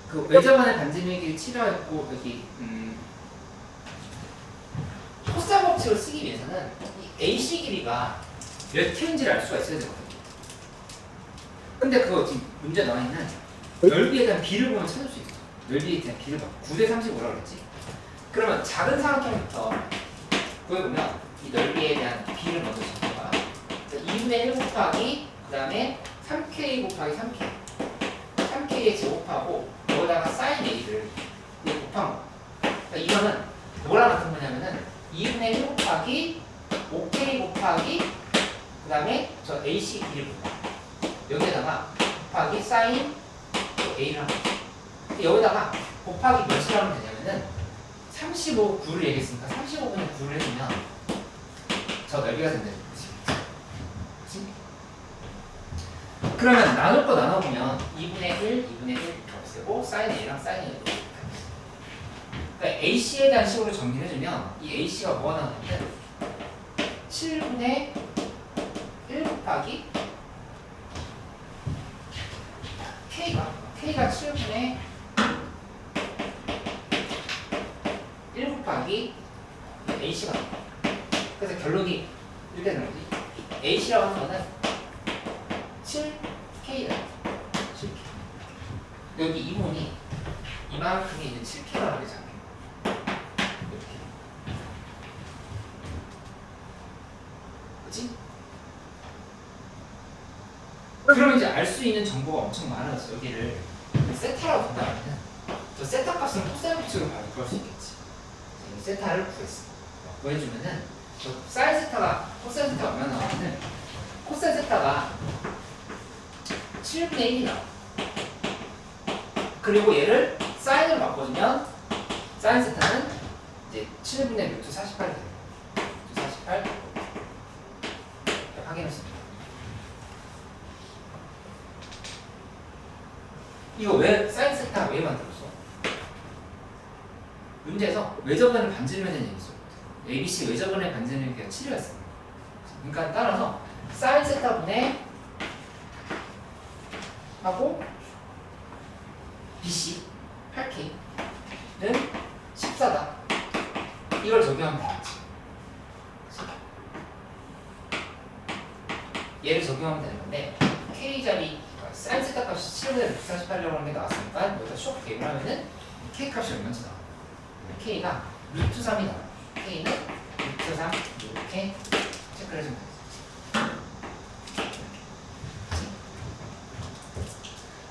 그 외접안의 반지름의 치료했고 여기 코사 법칙을 쓰기 위해서는 이 AC 길이가 몇 킬인지를 알 수가 있어야 되거든요. 근데 그거 지금 문제 나와 있는 넓이에 대한 비를 보면 찾을 수 있어. 넓이에 대한 비를 봐. 9대 35라고 그랬지. 그러면 작은 삼각형부터 구해보면 이 넓이에 대한 비를 먼저 잡아봐. 2분의 1 곱하기 그 다음에 3K 곱하기 3K 3K에 제곱하고 여기다가 사인 A를 곱한 거. 그러니까 이거는 뭐랑 같은 거냐면은 2분의 1 곱하기 5K 곱하기 그 다음에 저 AC 길이를 곱하 여기에다가 곱하기 사인 A를 하면 돼. 여기다가 곱하기 몇을 하면 되냐면은 35, 9를 얘기했으니까 35분의 9를 해주면 저 넓이가 된다는 거지. 그치? 그러면 나눌 거 나눠보면 2분의 1, 2분의 1 없애고 사인 A랑 사인 A를 이렇게 그러니까 AC에 대한 식으로 정리를 해주면 이 AC가 뭐가 나오냐면 7분의 1 곱하기 K가 7분의 1 곱하기 AC가 나와. 그래서 결론이 이렇게 되는 거지. AC라고 하는 거는 7K다. 7K. 여기 이문이 이만큼이 있는 7K라고 이렇게 잡혀. 이렇게. 그치? 그러면 이제 알 수 있는 정보가 엄청 많아졌어. 여기를 세타라고 본다면 저 세타 값은 코사인 법칙으로 바로 구할 수 있겠지. 이 세타를 구했어. 구해주면은 저 사인 세타가 코사인 세타가 얼마나 나오냐면 코사인 세타가 7분의 1이 나와. 그리고 얘를 사인으로 바꿔주면 사인 세타는 이제 7분의 루트 48이 돼요. 루트 48 확인했습니다. 이거 왜 사인 세타가 왜 만들었어? 문제에서 외접근을 반지름에 대한 얘기 있어. ABC 외접근의 반지름에 대한 7이었어. 그러니까 따라서 사인 세타분의 하고 BC 8K는 14다. 이걸 적용하면 되겠지. 얘를 적용하면 되는 건데 K 자리 사인 세타 값이 7분의 148이라고 하는 게 나왔으니까 여기다 쇼크 개입을 하면은 K 값이 얼마인지 나와. K가 루트 3이 나와. K는 루트 3 이렇게 체크를 해주면 되겠지.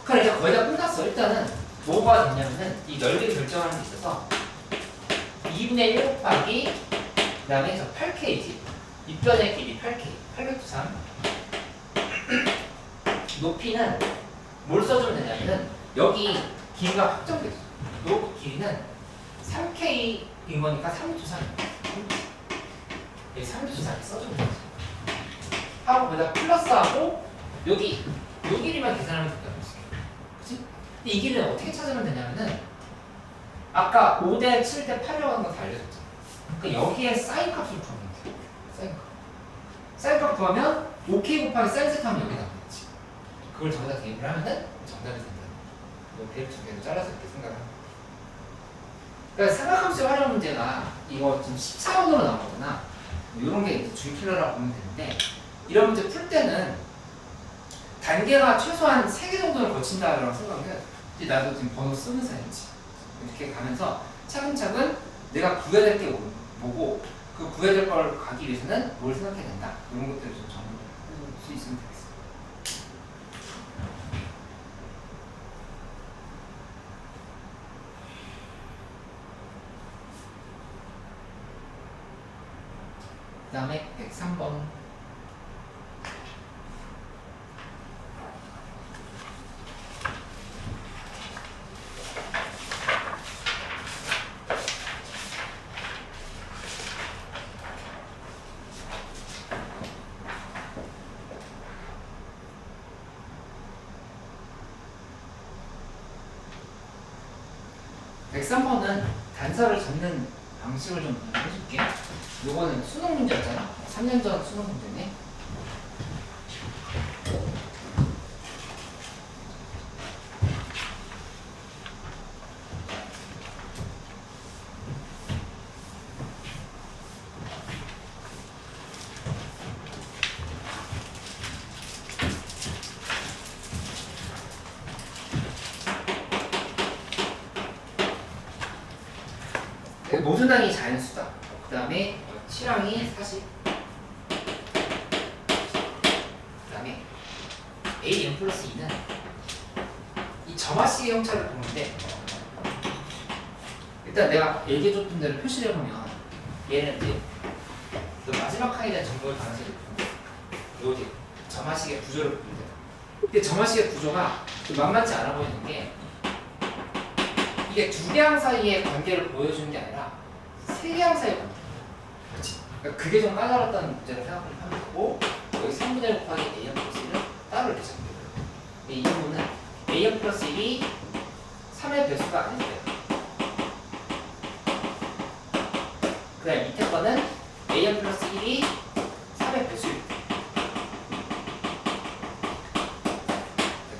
그래 이제 거의 다 끝났어. 일단은 뭐가 됐냐면은 이 넓이를 결정하는 데 있어서 2분의 1 곱하기 그 다음에 저 8K지. 밑변의 길이 8K 803 높이는 뭘 써주면 되냐면은 여기 길이가 확정됐어. 요 길이는 3K인 거니까 323이야. 323 써주면 되지. 하고 거기다 플러스하고 여기 요 길이만 계산하면 된다고 했어. 그치? 근데 이 길이는 어떻게 찾으면 되냐면은 아까 5대 7대 8이라고 하는 거 다 알려줬잖아. 그러니까 여기에 사인 값을 구하면 돼. 사인 값. 사인 값 구하면 5K 곱하기 사인 세타 하면 여기 나오겠지. 그걸 저기다 대입을 하면은 정답이 된다. 이 대입 두 개를 잘라서 이렇게 생각하면. 그러니까 삼각함수 활용 문제가 이거 지금 14번으로 나온 거구나. 이런 게 이제 G킬러라고 보면 되는데 이런 문제 풀 때는 단계가 최소한 3개 정도는 거친다라고 생각을 이제 나도 지금 번호 쓰는 사이지. 이렇게 가면서 차근차근 내가 구해야 될 게 뭐고 그 구해야 될 걸 가기 위해서는 뭘 생각해야 된다. 이런 것들을 좀 정리할 수 있으면 되겠어. 그 다음에 103번. 단서를 잡는 방식을 좀 해줄게. 요거는 수능 문제였잖아. 3년 전 수능 문제네. 모순항이 자연수다. 그 다음에 7항이 40. 그 다음에 a n 플러스 2는 이 점화식의 형차를 보는데 일단 내가 얘기해줬던 대로 표시를 해보면 얘는 이제 그 마지막 항에 대한 정보를 가능성이 높고 여기 점화식의 구조를 보는데 근데 점화식의 구조가 좀 만만치 않아 보이는 게 이게 두 개 항 사이의 관계를 보여주는 게 아니라 세 개 항 사이의 관계. 그렇지. 그러니까 그게 좀 까다롭다는 문제를 생각하면 되고 여기 3분의 1 곱하기 an 플러스 1을 따로 이렇게 잡게 돼요. 이 부분은 an 플러스 1이 3의 배수가 아닐 때요. 그 다음 밑에 거는 an 플러스 1이 3의 배수일 때.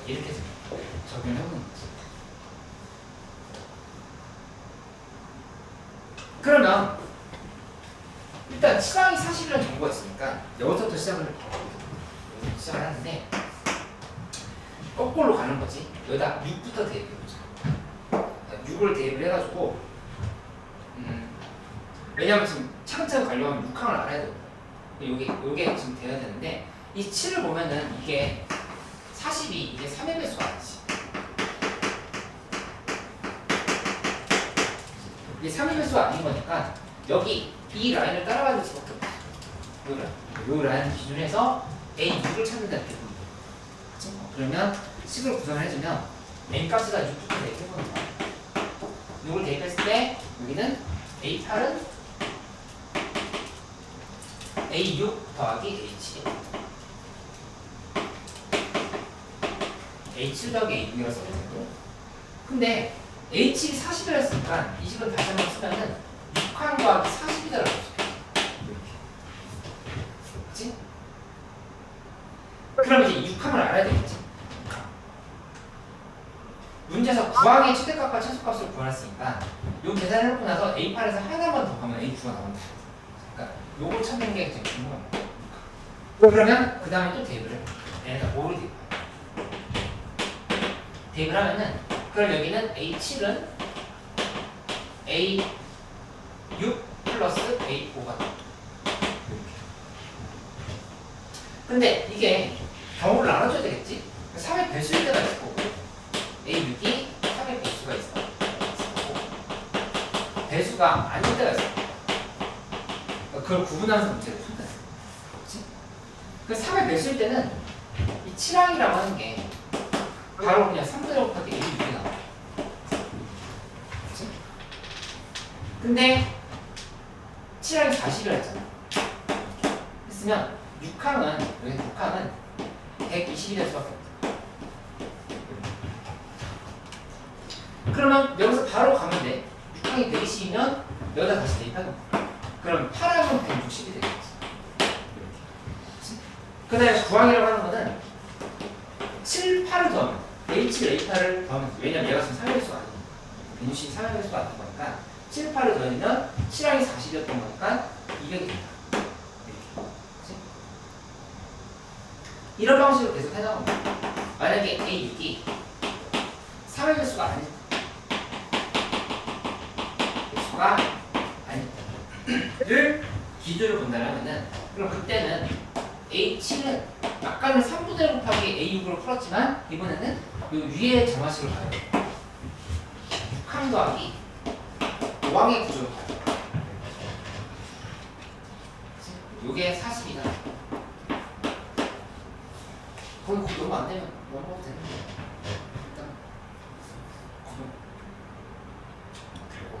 이렇게 적용해보는 거지. 그러면 일단 치랑이 사실이라는 정보가 있으니까 여기서부터 시작을 하는데 거꾸로 가는 거지. 여기다 6부터 대입해보자. 6을 대입을 해가지고 왜냐면 지금 차근차근 가려면 6항을 알아야 되거든. 요게 지금 돼야 되는데 이 7을 보면은 이게 40이 이게 3의 배수가 아니지. 이게 3의 배수가 아닌 거니까 여기 이 라인을 따라가는 수밖에 없어. 요 라인 기준에서 A6을 찾는다 이렇게 보면 돼. 그러면 식을 구성을 해주면 n 값에다 6부터 대입해보는 거야. 6을 대입했을 때 여기는 A8은 A6 더하기 A7 A7 더하기 A6이라고 써도 되고 근데 A7이 40이라 했으니까 이 식을 다시 한번 쓰면은 6항 더하기 40이다라고 써요. 이렇게. 그치? 그럼 이제 6항을 알아야 되겠지. 문제에서 9항의 최대값과 최소값을 구했으니까 요 계산을 해놓고 나서 A8에서 하나만 더 가면 A9가 나온다. 그러니까 요걸 찾는 게 지금 궁금합니다. 그러면 그 다음에 또 대입을 해요. 얘네가 5를 대입해요. 대입을 하면은 그럼 여기는 A7은 A6 플러스 A5가 나와요. 근데 이게 경우를 나눠줘야 되겠지? 3의 배수일 때가 있을 거고 A6이 3의 배수가 있을 거고 배수가 아닐 때가 있을 거고 그걸 구분하면서 문제를 푼다. 그렇지? 그 3의 배수일 때는 이 7항이라고 하는 게 바로 그냥 3분의 1 곱하기 A6이 나와. 그렇지? 근데 7항이 40이라 했잖아. 했으면 6항은 여기 6항은 120이 될 수밖에 없다. 그러면 여기서 바로 가면 돼. 6항이 120이면 여기다 다시 대입하는 거야. 그럼 8항은 160이 되겠지. 그 다음에 9항이라고 하는 거는 7, 8을 더하면 A7, A8을 더하면 왜냐면 얘가 지금 3의 배수가 아니니까 160이 3의 배수가 아닌 거니까 7, 8을 더하면 7항이 40이었던 거니까 200이 된다. 이런 방식으로 계속 해나갑니다. 만약에 A6이 3의 배수가 아닐 배수가 아닐 기준으로 본다면은 그럼 그때는 A7은 아까는 3분의 1 곱하기 A6으로 풀었지만 이번에는 요 위에 점화식을 봐요. 6항 더하기 5항의 구조를 봐요. 요게 40이다. 거기 너무 안 되면 넘어가도 되는데 일단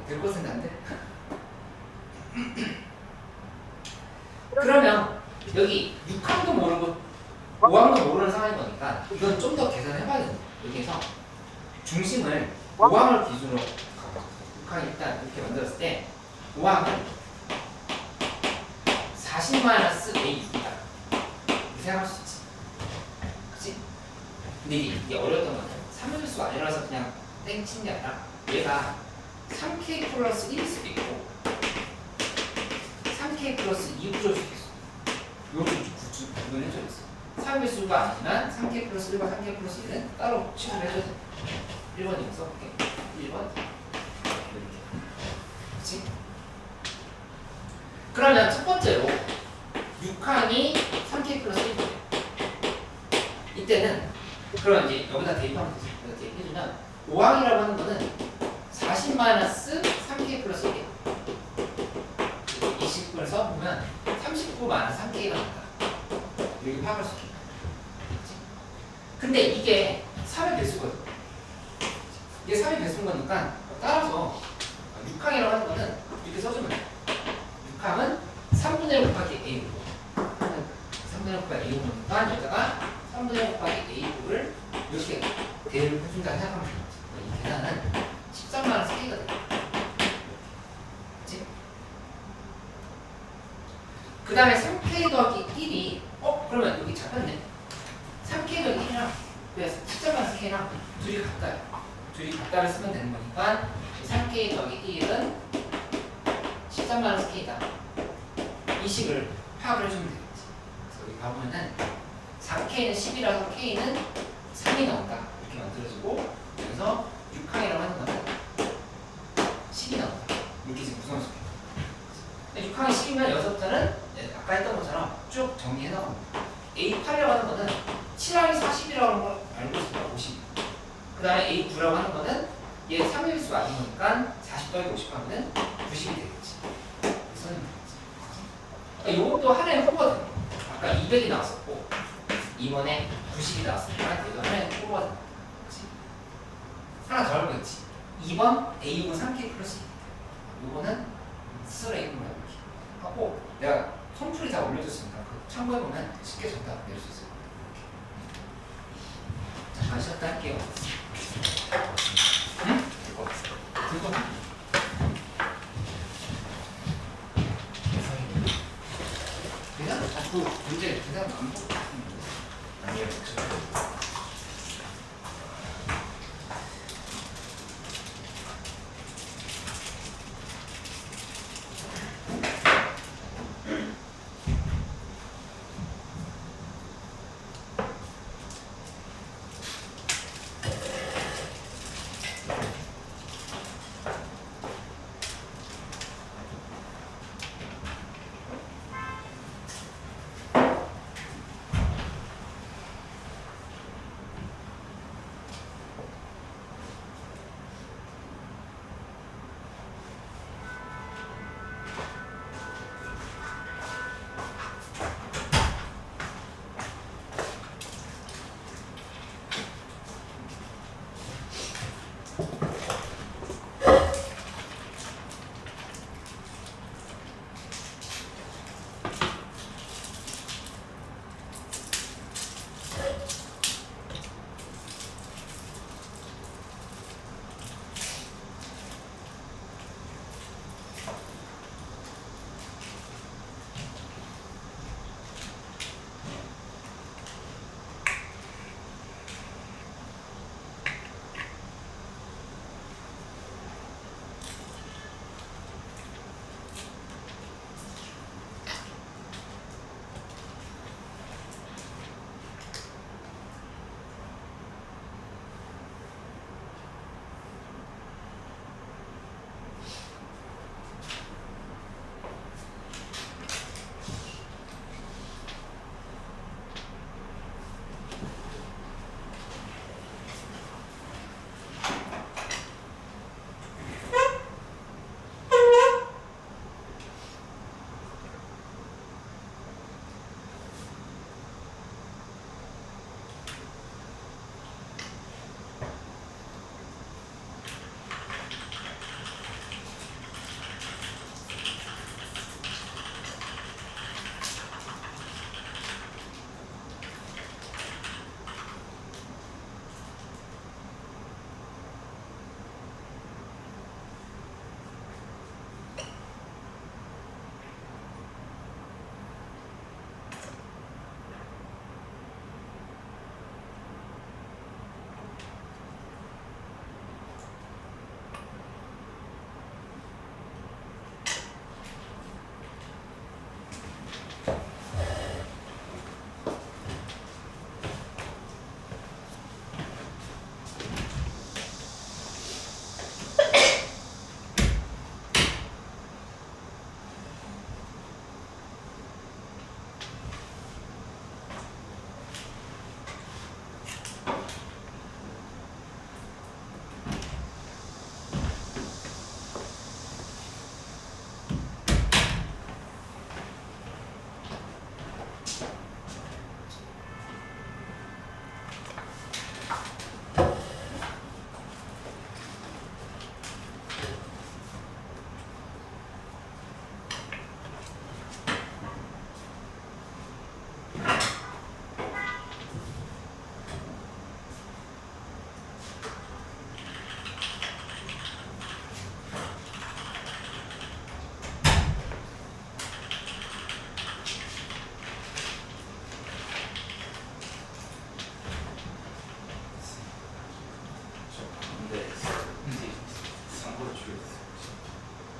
될 것은 안 돼. 그러면 여기 6항도 모르고 5항도 모르는 상황인 거니까 이건 좀 더 계산을 해봐야 돼요. 여기에서 중심을 5항을 기준으로 6항 일단 이렇게 만들었을 때 5항은 40-a6이다. 이렇게 생각할 수 있지. 그치? 근데 이게 어려웠던 건 3요소수가 아니라서 그냥 땡 치는 게 아니라 얘가 3k 플러스 1일 수도 있고 3k 플러스 2 구조일 수도 있어. 이렇게 구분해져 있어. 3요소수가 아니지만 3k 플러스 1과 3k 플러스 1은 따로 취급을 해줘야 돼. 1번이면 써볼게. 1번 이렇게. 그치? 그러면 첫 번째로 6항이 3k 플러스 1이에요. 이때는 그럼 이제 여기다 대입하면 되지. 여기다 대입해주면 5항이라고 하는 거는 40-3k 플러스 1이에요. 20분을 써보면 39-3k가 나온다. 여기 파악할 수 있겠다. 근데 이게 3의 배수거든. 이게 3의 배수인 거니까 따라서 6항이라고 하는 거는 이렇게 써주면 돼. 6항은 3분의 1 곱하기 A고 3분의 1 곱하기 A고니까 여기다가 3분의 1 곱하기 A고를 이렇게 대입을 해준다 생각하면 되겠지. 이 계산은 13-K가 돼. 그치? 그 다음에 3K 더하기 1이 그러면 여기 잡혔네. 3K 더하기 1이랑 13-K랑 둘이 같다요. 둘이 같다를 쓰면 되는 거니까 3K 더하기 1은 13-K다. 이 식을 파악을 해주면 되겠지. 그래서 여기 봐보면은 4K는 10이라서 K는 3이 나온다. 이렇게 만들어지고 여기서 6항이라고 하는 거는 10이 나온다. 이렇게 지금 구성할 수 있겠다. 6항이 10이면 여기서부터는 아까 했던 것처럼 쭉 정리해 나갑니다. A8이라고 하는 거는 7항이 40이라고 하는 걸 알고 있습니다. 50. 그 다음에 A9라고 하는 거는 얘 3의 수가 아닌 거니까 40 더하기 50 하면은 90이 되겠지. 써주면 되겠지. 이것도 하나의 호거든. 아까 200이 나왔었고 이번에 90이 나왔으니까 얘도 하나의 호거든. 그렇지? 하나 더 알고 있지. 2번 A6은 3K 플러스 2. 이거는 스스로 A분을 해볼게. 하고 내가 컴플이 다 올려줬으니까 그 참고해보면 쉽게 정답 낼 수 있어요. 잠깐 쉬었다 할게요. 응? 될것 같아. 그냥 자꾸 문제 그냥 안 보고 아니요, 저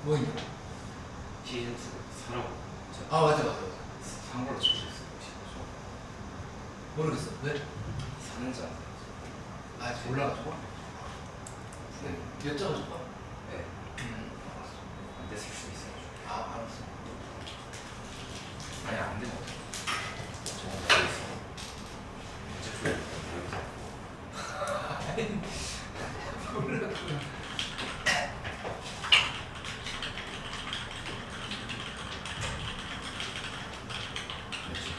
뭐 있냐? 시즌 2 사라고 아 맞아. 산 걸로 쳐져 있어요. 모르겠어. 왜? 사는 줄 알아요. 아직 몰라가지고. 네. 여쭤가지고. 네. 알았어. 안 됐을 수 있어요. 아 알았어. 아니 안 되면 어떡해. 저거 모르겠어. 문제 풀고 모르겠어. 몰라. 지금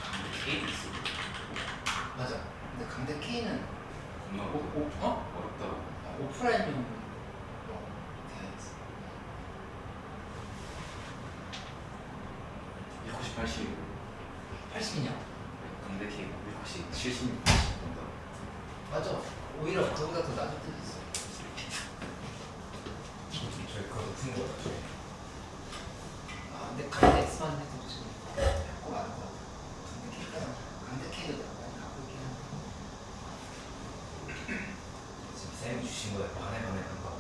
강대 K도 있어. 맞아. 근데 강대 K는 겁나 어? 어렵다고. 오프라인용 되어 있어. 190, 80. 80이냐? 강대 K 190, 70, 80 정도. 맞아. 오히려 그거보다 더 낮을 때도 있어. 저희 그거 높은 거 같아요. 아 근데 강대 X만 해도 지금 꼭 아는 것 같아. 강대 K가 강대 K도 내가 많이 갖고 있긴 한데. 지금 쌤이 주신 거에 반에 한다고.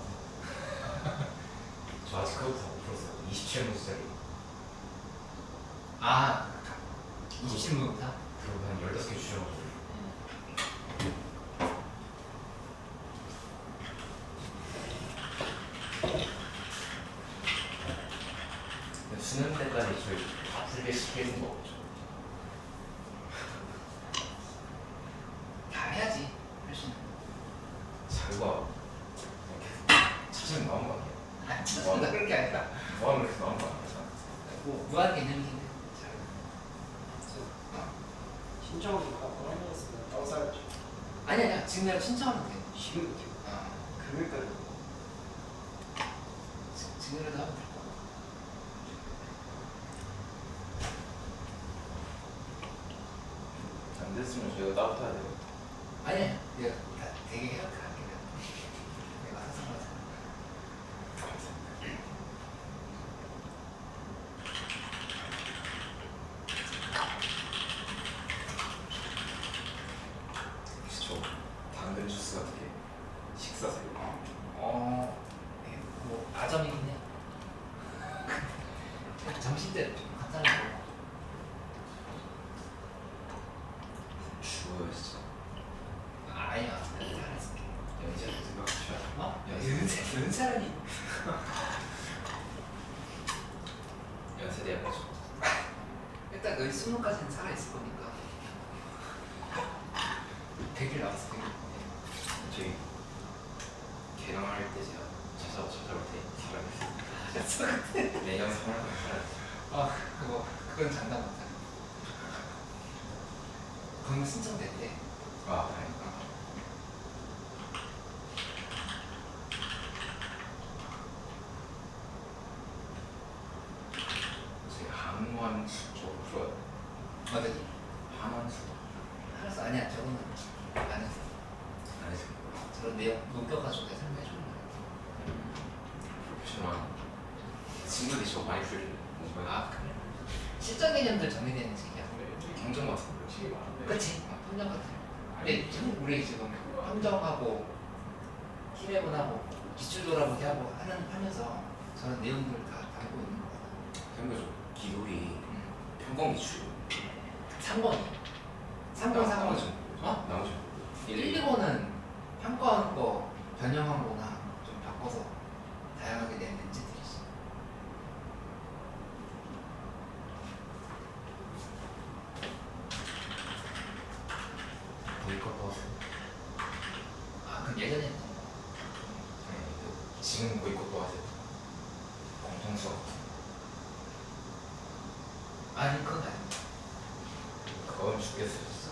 저 아직 그것도 못 풀었어요. 27문제짜리. 아 27문부터? 그리고 한 15개 주셔가지고. 근데 수능 때까지 저희 다 풀게 시키는 거 없죠. 다 해야지 할 수 있는. 자료가 계속 찾으면 나온 거 아니에요? 안 찾는다 그런 게 아니라 뭐하면 계속 나온 거 아니에요? 뭐 무한 개념이긴 해. 신청을 받았으면 따로 사야죠. 아니야 지금 내가 신청하면 돼. 지금 아 금일까지 지금이라도 하면 될 거야. 안 됐으면 저희가 따로 타야 돼요. 아니야 내가 다 되게 해야 할게 내가 항상 하잖아. 혹시 저 당근 주스 같은 게 식사세요? 네, 뭐 아점이긴 해. 점심 때 좀 간단히 먹어. 죽어요 진짜. 아니야 내가 잘했을게. 연세도 생각하셔야 돼요. 어? 연세라니. 연세대 해가지고. 일단 너희 20까지는 살아있을 거니까 100일 남았어 100일. 저희 개강할 때 제가 찾아올 때 살아있어요. 내년 3월까지 살아있어요. 아 그건 장담 못해. 그건 신청됐대. 아, 다행이다. 제가 한원수 쪽으로 풀어요. 맞아지? 한원수. 알았어 아니야 저거는 안 했어. 안 했어요. 저런 내용 녹여가지고 내가 설명해 주는 거야. 프로페셔널. 친구들이 저 많이 풀리는 뭔가. 아 그래? 실전 개념들 정리되는 책이야. 경전 같은 거. 그치? 함정 같은 거. 근데 우리 지금 함정하고 키레문하고 기출 돌아보기 하고 하면서 저런 내용들을 다 알고 있는 거야. 그러면 저 기록이 평범 기출. 3번 3번 4번 어? 나오죠. 1, 2번은 평가한 거 변형한 거나 좀 바꿔서 다양하게 낸 문제들이 있어. 보이컷도 하세요. 아 그럼 예전에 했던 거. 네, 지금 보이컷도 하세요. 공통수학. 아니 그건 아니야. 그건 죽겠어요 진짜.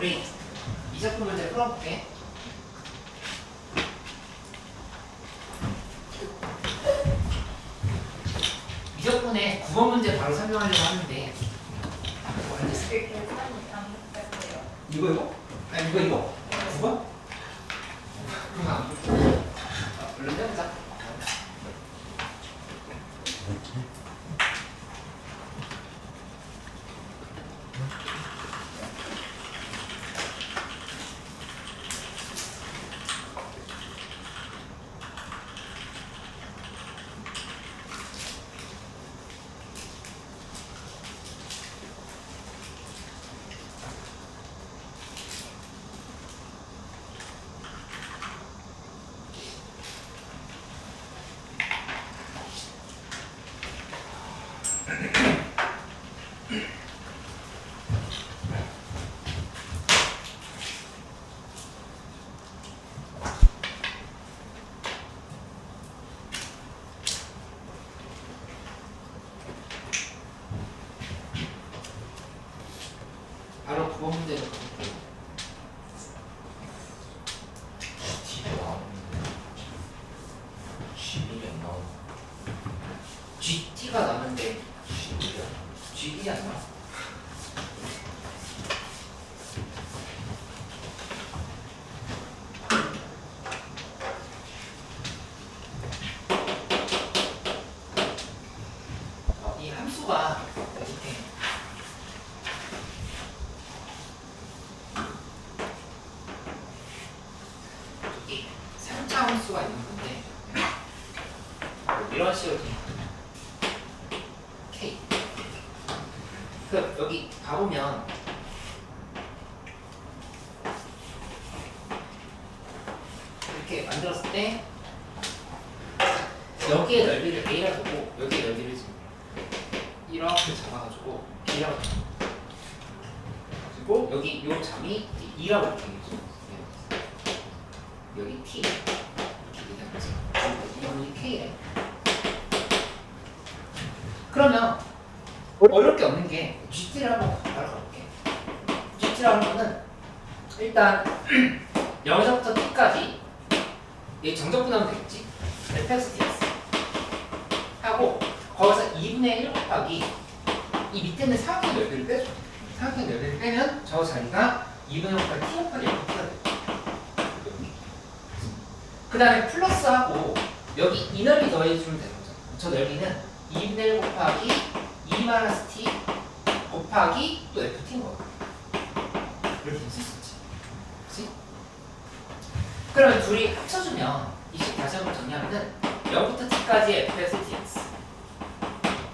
우리 이적분 문제 풀어볼게. 이적분의 9번 문제 바로 설명하려고 하는데 이거? 아니 이거 9번? 그럼 안 볼게. 얼른 해보자. 바로 9번 문제로 가볼게요. T가 나오는데 G1이 안 나오는 GT가 나는데 G1이 안 G1이 안 나와? 이 함수가 이렇게 이 3차 함수가 있는 건데 이런 식으로 돼 있거든요. K. 그 여기 가보면 이렇게 만들었을 때 여기의 넓이를 A라고 하고 여기의 넓이를 지금 이렇게 잡아가지고 B라고 해요. 그리고 여기 요 점이 2라고 이렇게 얘기해줘. 여기 T 이렇게 얘기하는 거지. 이거는 K래. 그러면 어려울 게 없는 게 GT를 한번 바로 가볼게. GT라는 거는 일단 0에서부터 T까지 얘 정적분하면 되겠지? fx dx 하고 거기서 2분의 1 곱하기 이 밑에 있는 사각형 넓이를 빼줘. 사각형 넓이를 빼면 저 자리가 2분의 1 곱하기 t 곱하기 fx가 돼. 그 다음에 플러스하고 여기 이 넓이 더해주면 되는 거죠. 저 넓이는 2분의 1 곱하기 2-t 곱하기 또 ft인 거야. 이렇게 쓸 수 있지. 그치? 그러면 둘이 합쳐주면 이식 다시 한번 정리하면은 0부터 t까지 fx dx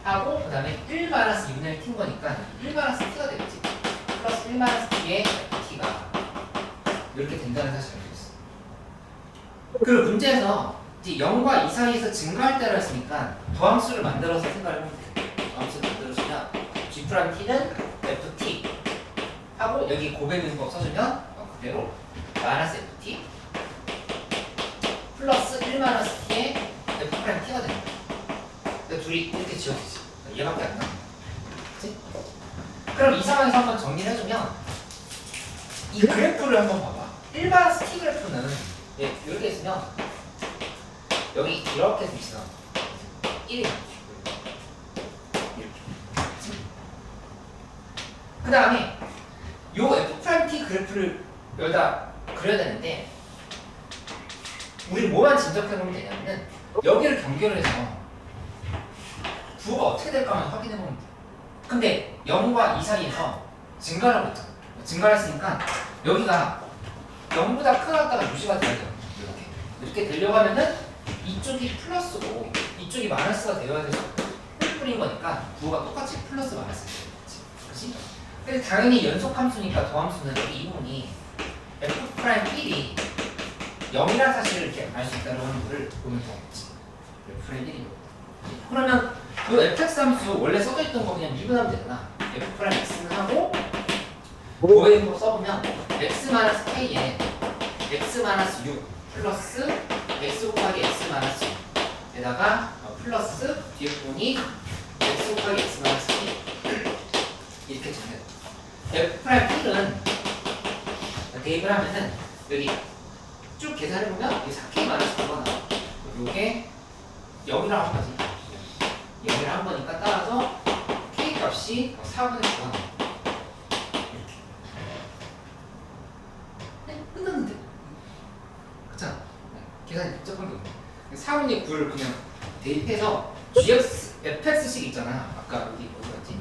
하고 그 다음에 1-2분의 1 t인 거니까 1-t가 되겠지. 플러스 1-t의 ft가 이렇게 된다는 사실을 알고 있어. 그리고 문제에서 이제 0과 2 사이에서 증가할 때라 했으니까 도함수를 만들어서 생각을 해보면 돼. 도함수를 만들어주면 g't는 ft 하고 여기 고배분법 써주면 그대로 마이너스 ft 플러스 1-t의 f't가 됩니다. 근데 둘이 이렇게 지워지지. 얘밖에 안 나와. 그치? 그럼 이 상황에서 한번 정리를 해주면 이 그래프를 한번 봐봐. 1-t 그래프는 이렇게 있으면 여기 이렇게 있으면 1이 그 다음에 요 f't 그래프를 여기다 그려야 되는데 우리 뭐만 짐작해보면 되냐면은 여기를 경계를 해서 부호가 어떻게 될까만 확인해보면 돼. 근데 0과 2 사이에서 증가를 하고 있잖아. 증가를 했으니까 여기가 0보다 크다가 유지가 돼야 돼요. 이렇게 되려고 하면은 이쪽이 플러스고 이쪽이 마이너스가 되어야 돼서 뿔뿔인 거니까 부호가 똑같이 플러스 마이너스 되겠지. 그렇지? 근데 당연히 연속 함수니까 더함수는 여기 이 부분이 f'1이 0이라는 사실을 이렇게 알 수 있다는 거를 보면 되겠지. f'1이 그러면 이 fx 함수 원래 써져 있던 거 그냥 미분하면 되잖아. f'x는 하고 고해인으로 써보면 x-k에 x-6 플러스 x 곱하기 x-6 에다가 플러스 뒤에 부분이 x 곱하기 x-2 이렇게 정해요. f'T는 대입을 하면은 여기 쭉 계산해보면 이게 4K 마이너스 9가 나와. 요게 0이라고 한 거지. 0이라고 한 거니까 따라서 K 값이 4분의 9가 나와. 이렇게. 네, 끝났는데? 그렇잖아. 네, 계산이 복잡한 게 없네. 4분의 9를 그냥 대입해서 GX, FX식 있잖아. 아까 여기 어디 갔지?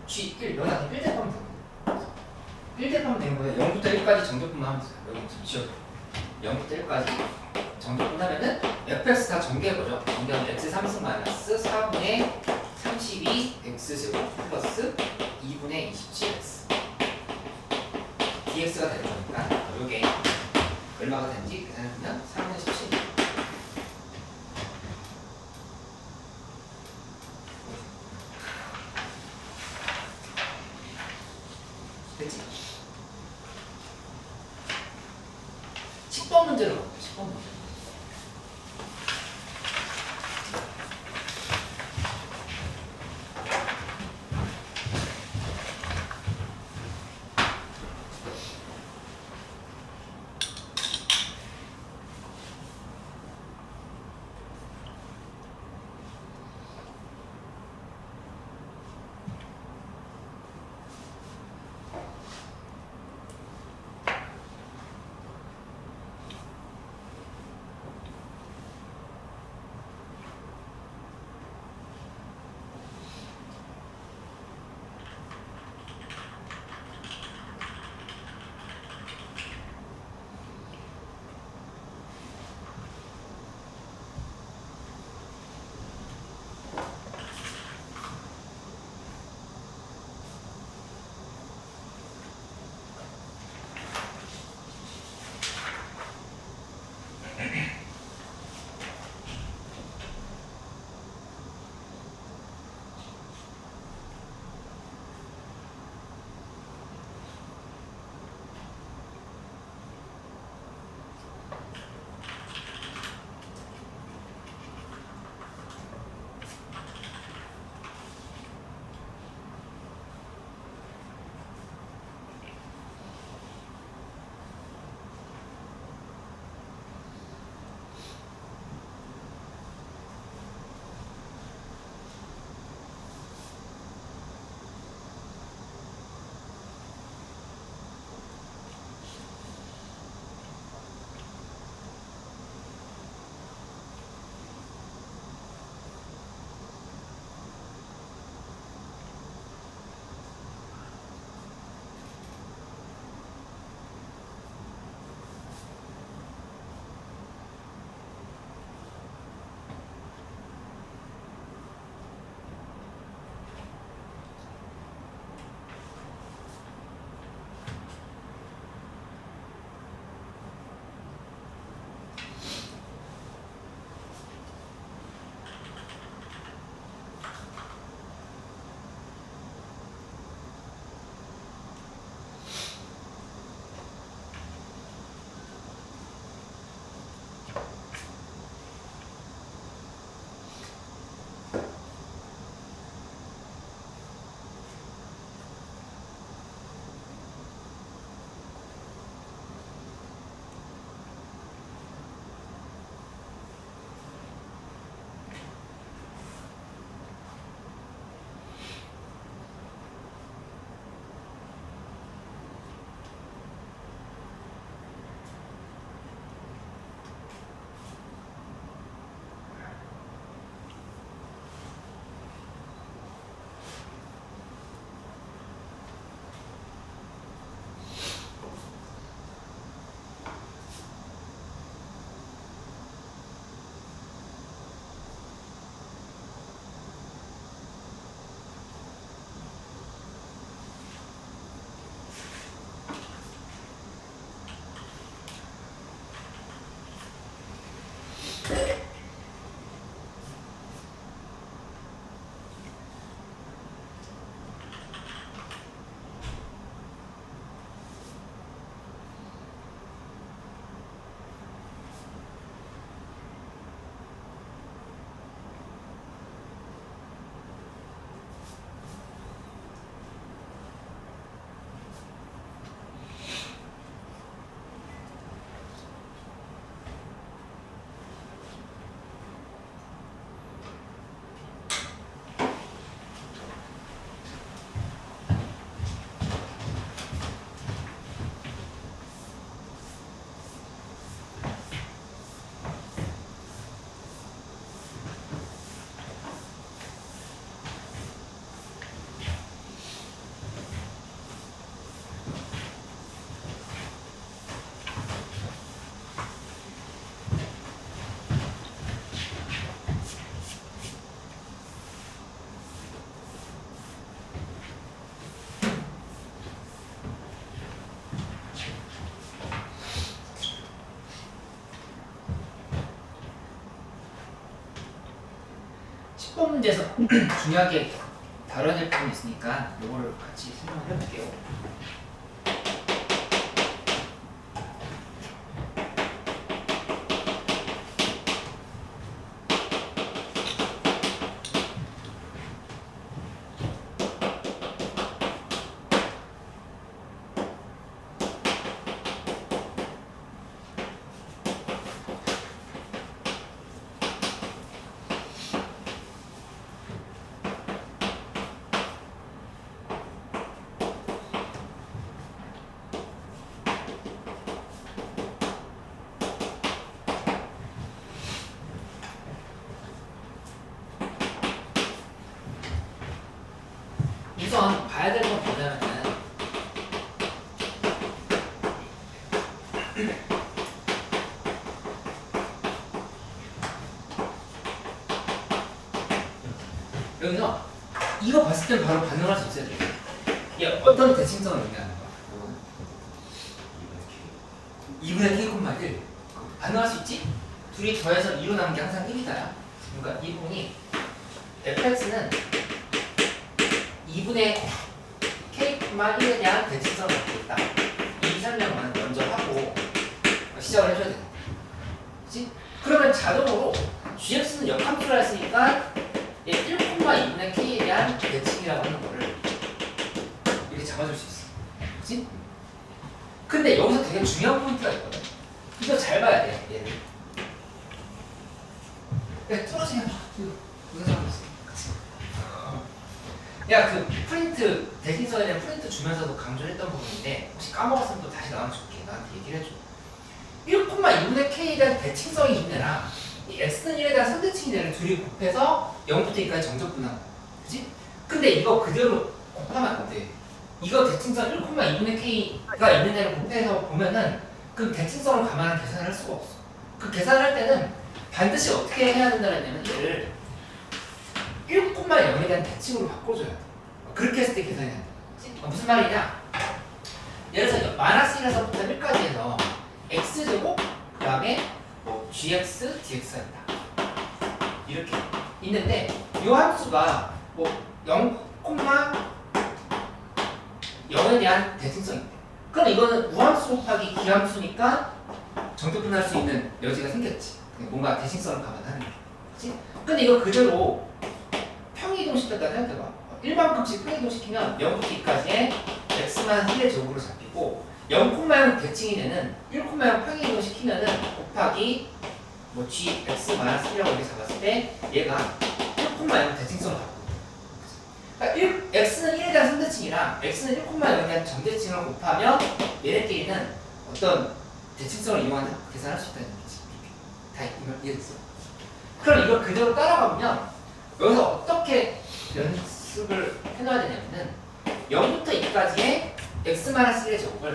G1, 여기다 1 대입하면 되거든. 1 대입하면 되는 거예요. 0부터 1까지 정적분만 하면 돼요. 여기 좀 지워줘. 0부터 1까지 정적분 하면은 FX 다 전개해보죠. 전개하면 X 3승 마이너스 4분의 32 X제곱 플러스 2분의 27X DX가 되는 거니까 이게 얼마가 되는지 계산해보면 3분의 17 됐지? 10번 문제로 가볼게요. 10번 문제. 10번 문제에서 중요하게 다뤄야 될 부분이 있으니까 이거를 같이 설명을 해볼게요. 우선 봐야 될 건 뭐냐면은 여기서 이거 봤을 때 바로 반응할 수 있어야 돼요. 이게 어떤 대칭성을 의미하는 거야? 2분의 k, 1 반응할 수 있지? 둘이 더해서 2로 나온 게 항상 1이다야. 그러니까 이 부분이 fx는 2분의 k, 1에 대한 대칭성을 갖고 있다. 이 설명은 먼저 하고 시작을 해줘야 돼. 그치? 그러면 자동으로 gx는 역함수라 했으니까 1,2분의 k에 대한 대칭이라고 하는 거를 이렇게 잡아줄 수 있어. 그치? 근데 여기서 되게 중요한 포인트가 있거든. 이거 잘 봐야 돼, 얘를. 야, 떨어지면 봐. 이거 무슨 상관없어. 그치? 야, 그 프린트, 대신서에 대한 프린트 주면서도 강조했던 부분인데 혹시 까먹었으면 또 다시 나한테 줄게. 나한테 얘기를 해줘. 1,2분의 k에 대한 대칭성이 있느라 이 x는 1에 대한 선대칭이 되는 둘이 곱해서 0부터 2까지 정적분한 거야. 그치? 근데 이거 그대로 곱하면 안 돼. 이거 대칭성 1,2분의 k가 있는 데를 곱해서 보면은 그 대칭성을 감안한 계산을 할 수가 없어. 그 계산을 할 때는 반드시 어떻게 해야 된다는 얘는 얘를 1,0에 대한 대칭으로 바꿔줘야 돼. 그렇게 했을 때 계산이 안 돼. 무슨 말이냐? 예를 들어서 마이너스 1에서부터 1까지 해서 x제곱 그 다음에 뭐 gx, dx가 있다. 이렇게 있는데 이 함수가 뭐 0,0에 대한 대칭성이 있대. 그럼 이거는 우함수 곱하기 기함수니까 정적분할 수 있는 여지가 생겼지. 뭔가 대칭성을 감안하는 게. 그치? 근데 이거 그대로 평이동시켰다 생각해봐. 일반급식 평이동시키면 0부터 2까지의 x만 1의 제곱으로 잡히고 0,0 대칭이 되는 1,0 평이동시키면은 곱하기 뭐 gx-1이라고 이렇게 잡았을 때 얘가 1,0 대칭성을 갖고 그러니까 x는 1에 대한 선대칭이랑 x는 1,0에 대한 정대칭을 곱하면 얘네끼리는 어떤 대칭성을 이용하는 계산할 수 있다는 얘기지. 다 이해됐어? 그럼 이걸 그대로 따라가보면 여기서 어떻게 연습을 해놔야 되냐면은 0부터 2까지의 x-1의 제곱을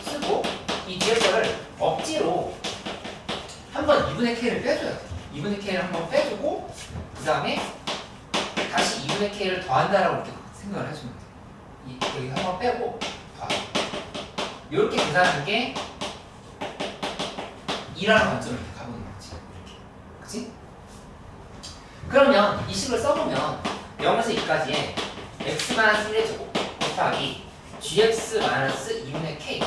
쓰고 이 뒤에 거를 억지로 한번 2분의 k를 빼줘야 돼. 2분의 k를 한번 빼주고 그 다음에 다시 2분의 k를 더한다라고 이렇게 생각을 해주면 돼. 여기 한번 빼고 더하고 이렇게 계산하는 게 2라는 관점을 이렇게 가보는 거지. 이렇게. 그치? 그러면 이 식을 써보면 0에서 2까지의 x-1의 제곱 곱하기 gx-2분의 k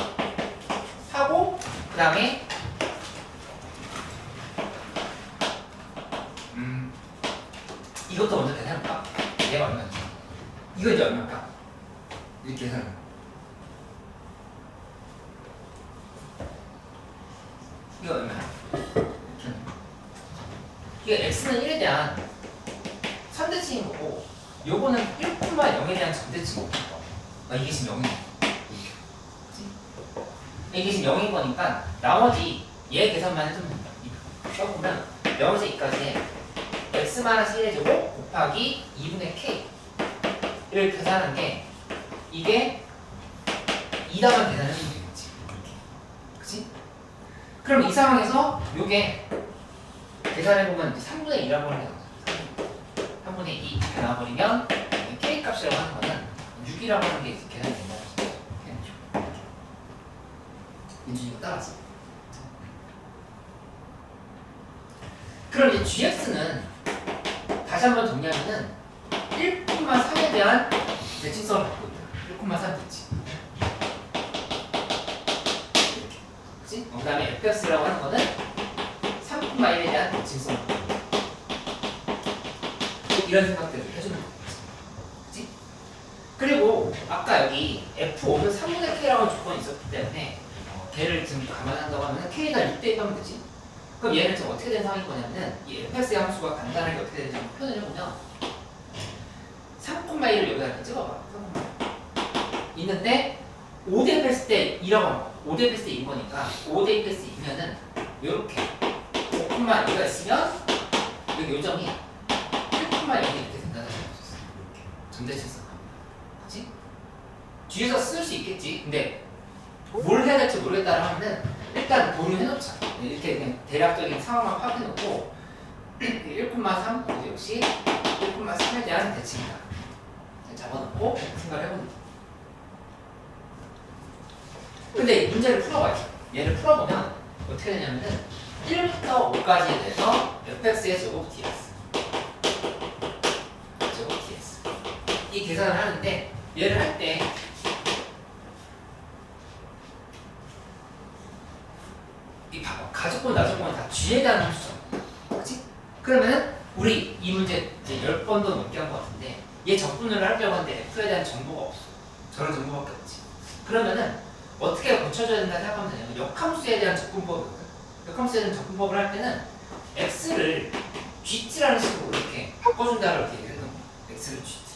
하고 그 다음에 이것도 먼저 계산해볼까? 얘가 얼마인지. 이거 이제 얼마일까? 이렇게 계산해. 이거 얼마야? 이게 x는 1에 대한 선대칭인 거고 요거는 1,0에 대한 전대칭인 거. 이게 지금 0이야. 이게 지금 0인 거니까 나머지 얘 계산만 해주면 된다. 써보면 0에서 2까지 x-1의 제곱 곱하기 2분의 k를 계산한 게 이게 2다만 계산해주면 되겠지. 그치? 그럼 이 상황에서 요게 계산해보면 3분의 2라고 하는 게 나오죠. 3분의 2 이렇게 나와버리면 k 값이라고 하는 거는 6이라고 하는 게 계산이 된다는 거죠. 민준이 이거 따라서. 그럼 이제 gx는 다시 한번 정리하면은 1,3에 대한 대칭성을 갖고 있다. 1,3 대칭. 그치? 그 다음에 fx라고 하는 거는 3,1에 대한 대칭성을 갖고 있다. 이런 생각들을 해주는 거지. 그치? 그리고 아까 여기 f5는 3분의 k라고 하는 조건이 있었기 때문에 걔를 지금 감안한다고 하면 k가 6대1 하면 되지? 그럼 얘는 지금 어떻게 된 상황인 거냐면 이 fx의 함수가 간단하게 어떻게 되는지 한번 표현을 해보면 3,1을 여기다 이렇게 찍어봐. 3,1 있는데 5 대입했을 때 2라고 하면 5 대입했을 때 2인 거니까 5 대입했을 때 2면은 요렇게 5,2가 있으면 여기 요점이 1,0이 이렇게 된다는 소리가 있었어. 이렇게 전대칭성. 그치? 뒤에서 쓸 수 있겠지. 근데 뭘 해야 될지 모르겠다고 하면은 일단 공유해놓자. 이렇게 그냥 대략적인 상황만 파악해놓고 1,3 이것도 역시 1,3에 대한 대칭이다. 잡아놓고 생각을 해보는 거야. 근데 이 문제를 풀어봐야지. 얘를 풀어보면 어떻게 되냐면은 1부터 5까지에 대해서 fx의 제곱 dx 제곱 dx 이 계산을 하는데 얘를 할 때 이 봐봐. 가족분 나족분은 다 g에 대한 함수잖아. 그치? 그러면은 우리 이 문제 이제 10번도 넘게 한 것 같은데 얘 적분을 하려고 하는데 f에 대한 정보가 없어. 저런 정보밖에 없지. 그러면은 어떻게 고쳐줘야 된다 생각하면 되냐면 역함수에 대한 적분법이거든. 역함수에 대한 적분법을 할 때는 x를 gt라는 식으로 이렇게 바꿔준다를 이렇게 얘기했던 거야. x를 gt.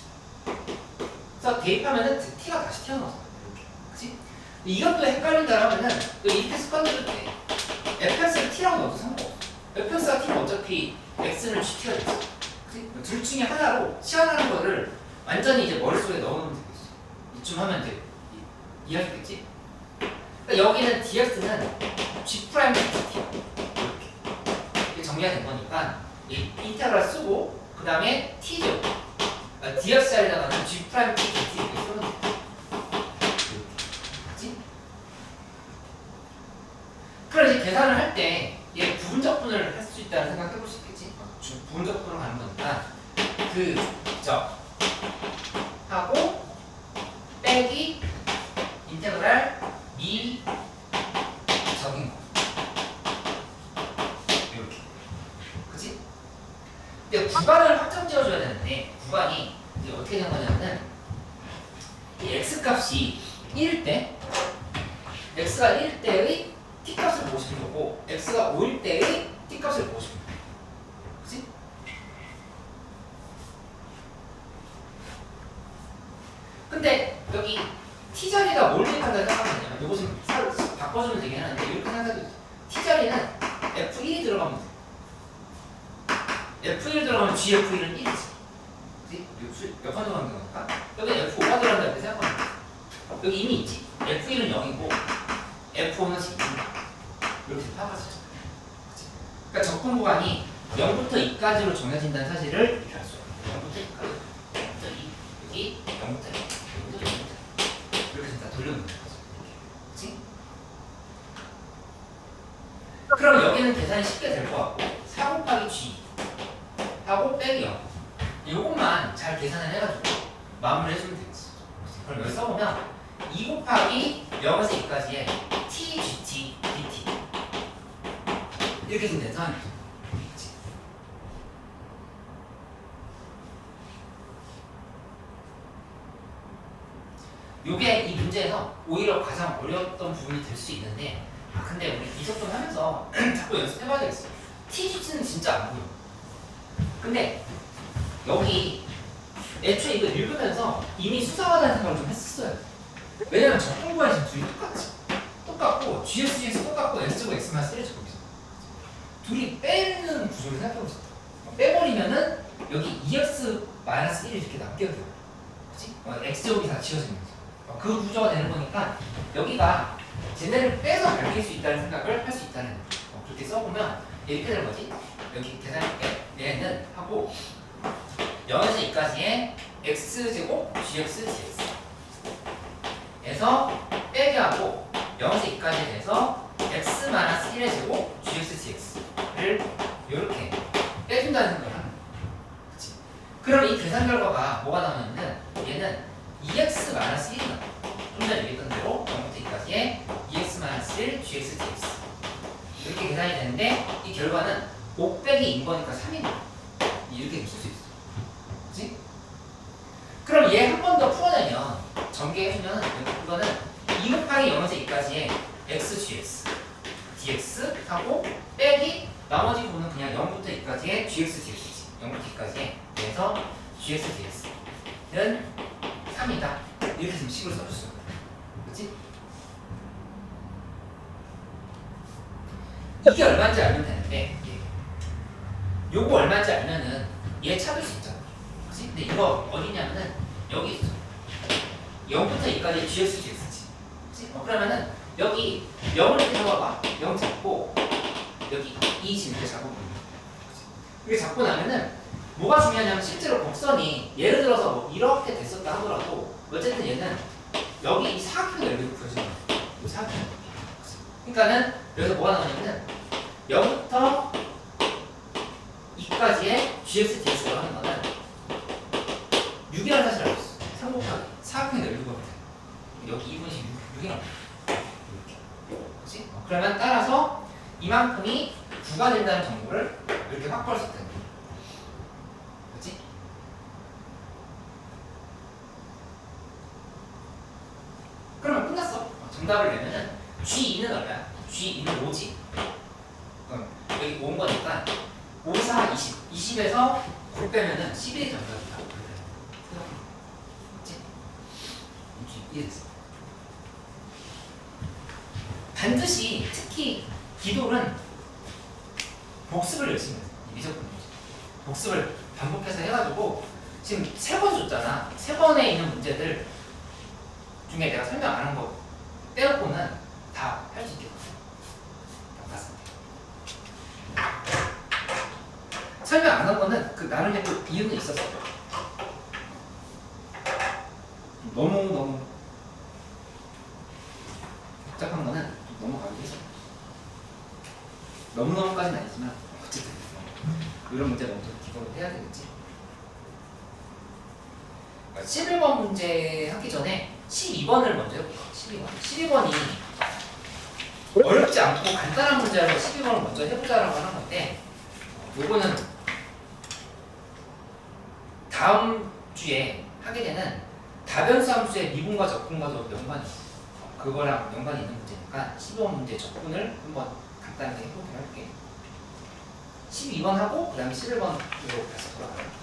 그래서 대입하면은 t가 다시 튀어나와서 이렇게. 그치? 이것도 헷갈린다 하면은 이 패스 건드려도 돼. fx를 t라고 넣어도 상관없어. fx가 t는 어차피 x는 gt가 되지. 그치? 둘 중에 하나로 치환하는 거를 완전히 이제 머릿속에 넣어놓으면 되겠어. 이쯤 하면 이제 이해할 수 있겠지? 그러니까 여기는 dx는 g 프라임 dt야. 이렇게 정리가 된 거니까 이 인테그랄 쓰고 그 다음에 t죠. 그러니까 dx 자리에다가는 g 프라임 dt 이렇게 쓰면 돼. 그렇지? 그럼 이제 계산을 할 때 얘 부분적분을 할 수 있다는 생각 해볼 수 있겠지? 부분적분으로 가는 거니까 그저 하고 빼기 인테그랄 미 적인 거 이렇게. 그치? 근데 구간을 확정 지어줘야 되는데 구간이 이제 어떻게 된 거냐면은 이 x 값이 1일 때 x가 1일 때의 t 값을 보고 싶은 거고 x가 5일 때의 t 값을 보고 싶은 거야. 그치? 근데 여기 t 자리가 뭘 대입한다고 생각하면 되냐면 이거 좀 바꿔주면 되긴 하는데 이렇게 생각해도 t 자리는 f1이 들어가면 돼. f1 들어가면 gf1은 1이지. 그치? 몇 번 들어가는 거니까? 여기 f5가 들어간다 이렇게 생각하면 돼. 여기 이미 있지. f1은 0이고 f5는 10입니다. 이렇게 파악하시죠. 그러니까 적분 구간이 0부터 2까지로 정해진다는 사실을 이렇게 알 수 있어요. 0부터 2까지. 0부터 2, 여기 0부터 2, 여기도 0부터 2. 이렇게 다 돌려놓는 거죠. 그치? 그럼 여기는 계산이 쉽게 될 것 같고 4 곱하기 g 하고 빼기 0 이것만 잘 계산을 해가지고 마무리 해주면 되겠지. 그럼 여기 써보면 2 곱하기 0에서 2까지의 t, gt, dt 이렇게 되는 상황이죠. 요게 이 문제에서 오히려 가장 어려웠던 부분이 될 수 있는데 근데 우리 이석분 하면서 자꾸 연습해봐야 되겠어. TGT는 진짜 안 보여. 근데 여기 애초에 이거 읽으면서 이미 수상하다는 생각을 좀 했었어요. 왜냐면 적분 구간이 지금 둘이 똑같지. 똑같고 GS, GS 똑같고 S제곱 X만 쓰레제곱이잖아. 둘이 빼는 구조를 생각해보자. 빼버리면은 여기 2x-1이 이렇게 남게 돼요. 그치? X제곱이 다 지워지는 거죠. 그 구조가 되는 거니까 여기가 쟤네를 빼서 밝힐 수 있다는 생각을 할 수 있다는 거죠. 그렇게 써보면 이렇게 되는 거지. 여기 계산할게. 얘는 하고 0에서 2까지의 x제곱 gx dx 에서 빼기 하고 0에서 2까지에 대해서 x-1의 제곱 gx dx를 이렇게 빼준다는 생각을 하는 거야. 그치? 그럼 이 계산 결과가 뭐가 나오냐면 얘는 2x-1이 나와. 좀 전에 얘기했던 대로 0부터 2까지의 2x-1 gx dx 이렇게 계산이 되는데 이 결과는 5 빼기 2인 거니까 3인 거야. 이렇게 쓸 수 있어. 그치? 그럼 얘 한 번 더 풀어내면 전개해주면 이거는 2 곱하기 0에서 2까지의 x gx dx 하고 빼기 나머지 부분은 그냥 0부터 2까지의 gx dx지. 0부터 2까지의 그래서 gx dx는 3이다. 이렇게 지금 식을 써줬어. 그치? 이게 얼마인지 알면 되는데 요거 얼마인지 알면은 얘 찾을 수 있잖아. 그치? 근데 이거 어디냐면은 여기 있어. 0부터 2까지 gx dx지. 그치? 그러면은 여기 0을 이렇게 잡아봐. 0 잡고 여기 2 지금 이렇게 잡아보는 거야. 이렇게 잡고 나면은 뭐가 중요하냐면 실제로 곡선이 예를 들어서 뭐 이렇게 됐었다 하더라도 어쨌든 얘는 여기 이 사각형을 여기로 그려주는 거야. 이 사각형. 그러니까는 여기서 뭐가 나오냐면은 0부터 2까지의 gx dx라고 하는 거는 6이라는 사실을 알고 있어. 3 곱하기 사각형이 넓이거든. 여기 2분씩 6이라고. 이렇게. 그렇지? 그러면 따라서 이만큼이 9가 된다는 정보를 이렇게 확보할 수 있다는 거야. 그렇지? 그러면 끝났어. 정답을 내면은 G2는 얼마야? G2는 5지. 그럼 여기 5인 거니까 5, 4, 20. 20에서 9 빼면은 11이 정답이다. 그렇지? 이해됐어. 반드시 특히 기돌은 복습을 열심히 해서 미적분 문제. 복습을 반복해서 해가지고 지금 3번 줬잖아. 3번에 있는 문제들 중에 내가 설명 안 한 거 빼놓고는 다 할 수 있겠다. 설명 안 한 거는 그 나름의 또 이유는 있었어. 너무 복잡한 거는 좀 넘어가기 했어. 너무까지는 아니지만 어쨌든 이런 문제 먼저 기본으로 해야 되겠지. 11번 문제 하기 전에 12번을 먼저 해볼까? 12번이 어렵지 않고 간단한 문제라서 12번을 먼저 해보자라고 하는 건데 요거는 다음 주에 하게 되는 다변수 함수의 미분과 적분과 좀 연관이 있어. 그거랑 연관이 있는 문제니까 12번 문제 적분을 한번 간단하게 해보기로 할게. 12번 하고 그 다음에 11번으로 다시 돌아가요.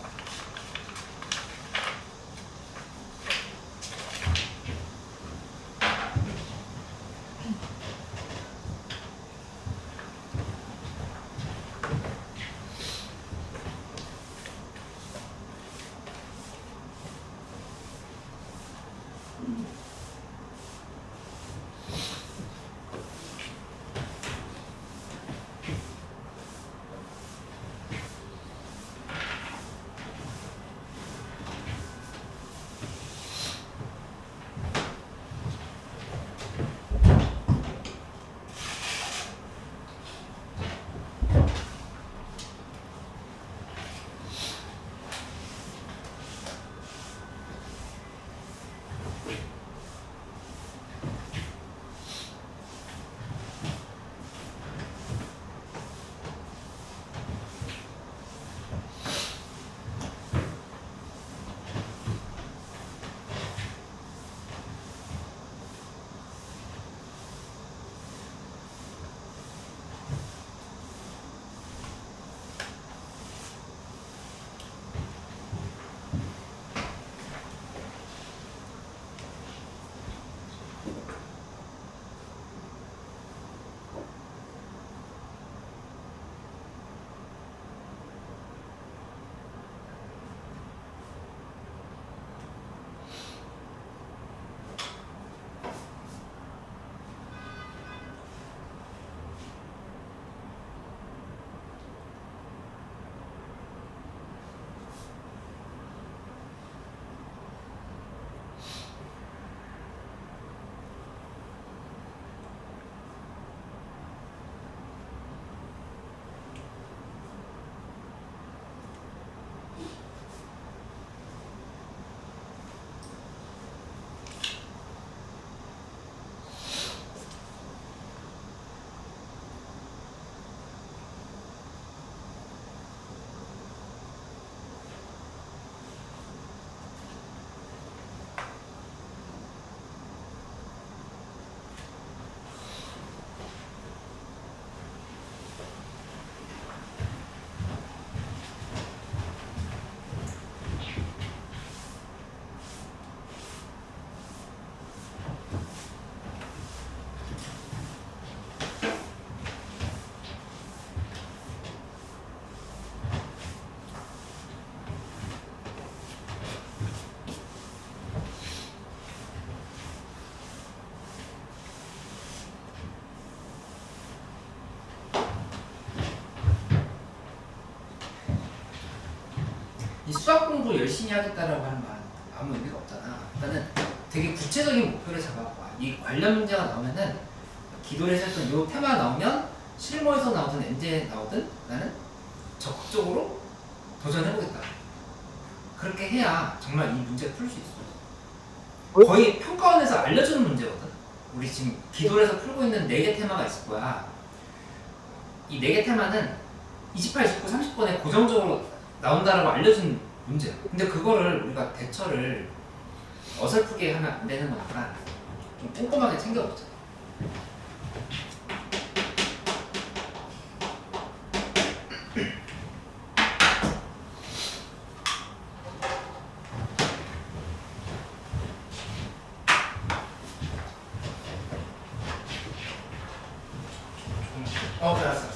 이 수학 공부 열심히 하겠다라고 하는 말 아무 의미가 없잖아. 일단은 되게 구체적인 목표를 잡아봐. 이 관련 문제가 나오면은 기도에서 했던 요 테마 나오면 실무에서 나오든 엔제에 나오든 나는 적극적으로 도전해보겠다. 그렇게 해야 정말 이 문제를 풀 수 있어. 거의 평가원에서 알려주는 문제거든. 우리 지금 기도에서 풀고 있는 4개 테마가 있을 거야. 이 4개 테마는 28, 29, 30번에 고정적으로 나온다라고 알려준 문제야. 근데 그거를 우리가 대처를 어설프게 하면 안 되는 거니까 좀 꼼꼼하게 챙겨보자. 그래, 알았어.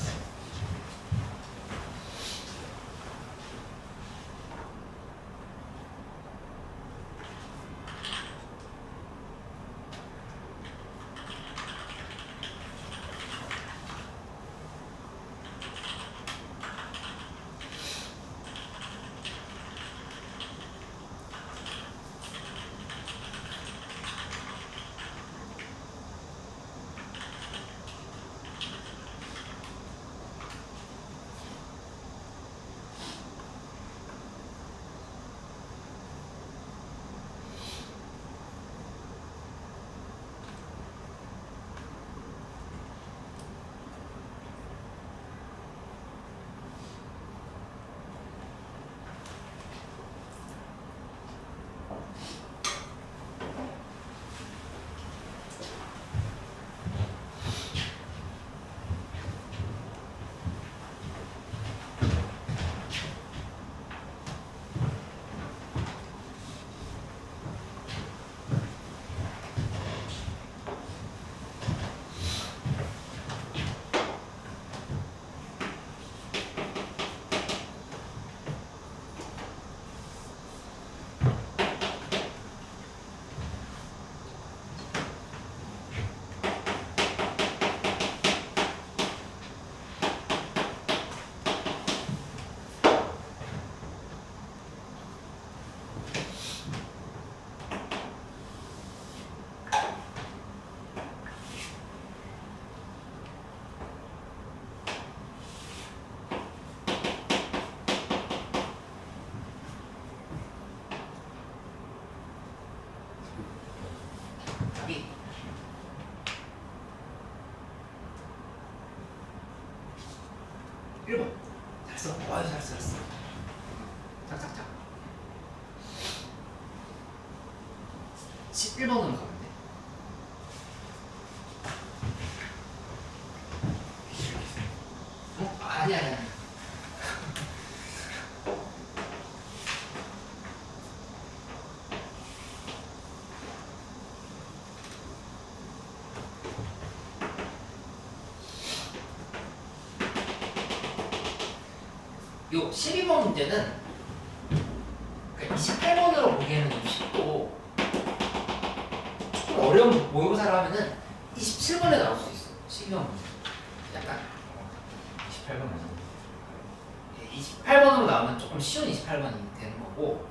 답이 1번. 잘했어. 잘했어. 착착착. 11번으로 가면 돼. 아니야. 요 12번 문제는 28번으로 보기에는 좀 쉽고 조금 어려운 모의고사를 하면은 27번에 나올 수 있어. 12번 문제. 약간 18번 맞아. 28번으로 나오면 조금 쉬운 28번이 되는 거고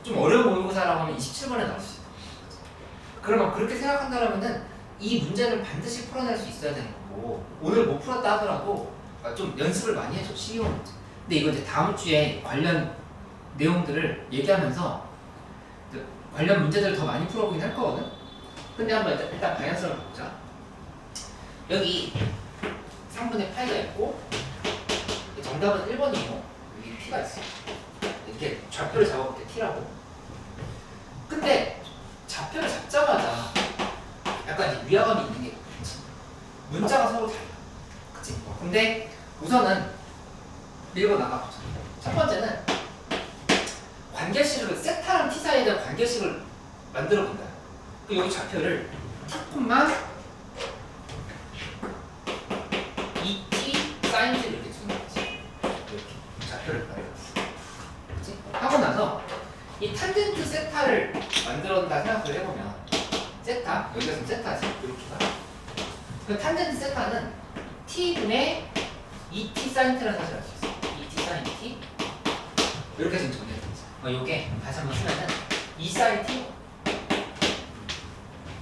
좀 어려운 모의고사라고 하면 27번에 나올 수 있어. 그러면 그렇게 생각한다면은 이 문제는 반드시 풀어낼 수 있어야 되는 거고 오늘 못 풀었다 하더라도 좀 연습을 많이 해줘. 12번 문제. 근데 이거 이제 다음 주에 관련 내용들을 얘기하면서 관련 문제들을 더 많이 풀어보긴 할 거거든? 근데 한번 일단 방향성을 보자. 여기 3분의 8가 있고 정답은 1번이고 여기 t가 있어. 이렇게 좌표를 잡아볼게. t라고. 근데 좌표를 잡자마자 약간 이제 위화감이 있는 게 그치? 문자가 서로 달라. 그치? 근데 우선은 밀고 나가보자. 첫 번째는 관계식을 세타랑 t 사이에 대한 관계식을 만들어 본다. 그 여기 좌표를 t, 2t sin t를 이렇게 주는 거지. 이렇게 좌표를 만들었어. 그치? 하고 나서 이 탄젠트 세타를 만들었다 생각을 해보면 세타, 여기가 지금 세타지. 이렇게가. 그 탄젠트 세타는 t분의 2t sin t라는 사실을 알 수 있어. 2t sin t 이렇게 지금 정리해서 요게 다시 한번 쓰면은 E 사인 T.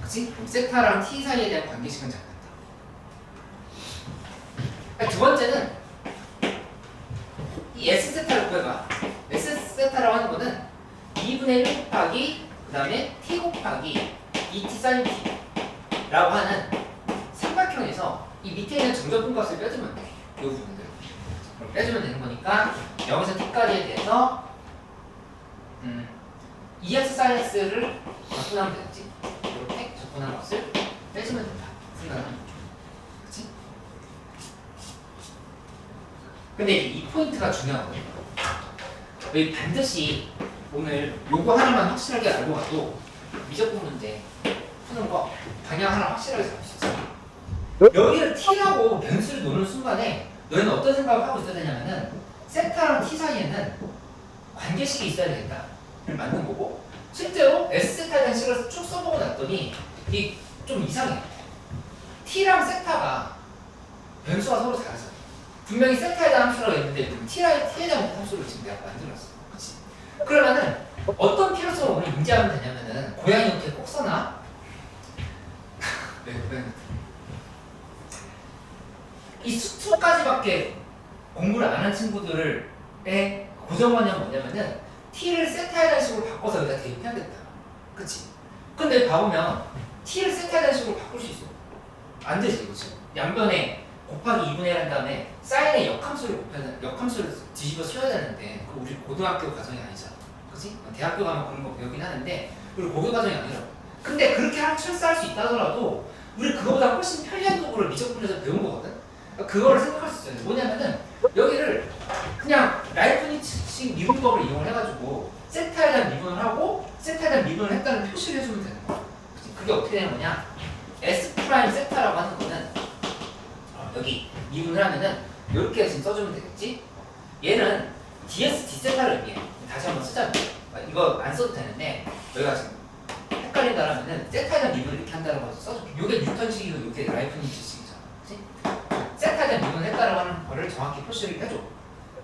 그치? 그럼 세타랑 T 사이에 대한 관계식은 잘 났다. 두 번째는 이 S 세타를 구해봐. S 세타라고 하는 거는 2분의 1 곱하기 그 다음에 T 곱하기 2T 사인 T 라고 하는 삼각형에서 이 밑에 있는 정적분 값을 빼주면 돼. 이 부분들. 그럼 빼주면 되는 거니까 0에서 T까지에 대해서 EX 사인 X를 적분하면 되겠지. 이렇게 적분한 값을 빼주면 된다. 생각은. 그치? 근데 이 포인트가 중요하거든요. 왜 반드시 오늘 요거 하나만 확실하게 알고 가도 미적분 문제 푸는 거 방향 하나 확실하게 잡을 수 있어. 여기를 T라고 변수를 놓는 순간에 너희는 어떤 생각을 하고 있어야 되냐면은 세타랑 T 사이에는 관계식이 있어야 되겠다를 만든 거고 실제로 S세타에 대한 식을 쭉 써보고 났더니 이 좀 이상해. T랑 세타가 변수가 서로 다르잖아. 분명히 세타에 대한 함수라고 했는데 T에 대한 함수를 지금 내가 만들었어. 그치? 그러면은 어떤 필요성을 오늘 인지하면 되냐면은 고양이 이렇게 꼭 써놔? 네, 고양이 이 수까지밖에 공부를 안 한 친구들의 고정관념은 뭐냐면은 T를 세타에 대한 식으로 바꿔서 여기다 대입해야겠다. 그치? 근데 봐보면 T를 세타에 대한 식으로 바꿀 수 있어. 안 되지, 그치? 양변에 곱하기 2분의 1 한 다음에 사인의 역함수를 뒤집어 씌워야 되는데 그 우리 고등학교 과정이 아니잖아. 그치? 대학교 가면 그런 거 배우긴 하는데 우리 고교 과정이 아니라고. 근데 그렇게 철사할 수 있다 하더라도 우리 그거보다 훨씬 편리한 도구를 미적분에서 배운 거거든? 그거를 생각할 수 있어요. 뭐냐면은 여기를 그냥 라이프니츠식 미분법을 이용을 해가지고 세타에 대한 미분을 하고 세타에 대한 미분을 했다는 표시를 해주면 되는 거야. 그게 어떻게 되는 거냐? S 프라임 세타라고 하는 거는 여기 미분을 하면은 이렇게 지금 써주면 되겠지? 얘는 DS D세타를 의미해. 다시 한번 쓰자면 이거 안 써도 되는데 여기가 지금 헷갈린다라면은 세타에 대한 미분을 이렇게 한다고 해서 써줄게. 이게 뉴턴식이고 이게 라이프니츠식이잖아. 그치? 세타에 대한 미분을 했다라고 하는 거를 정확히 표시를 해줘.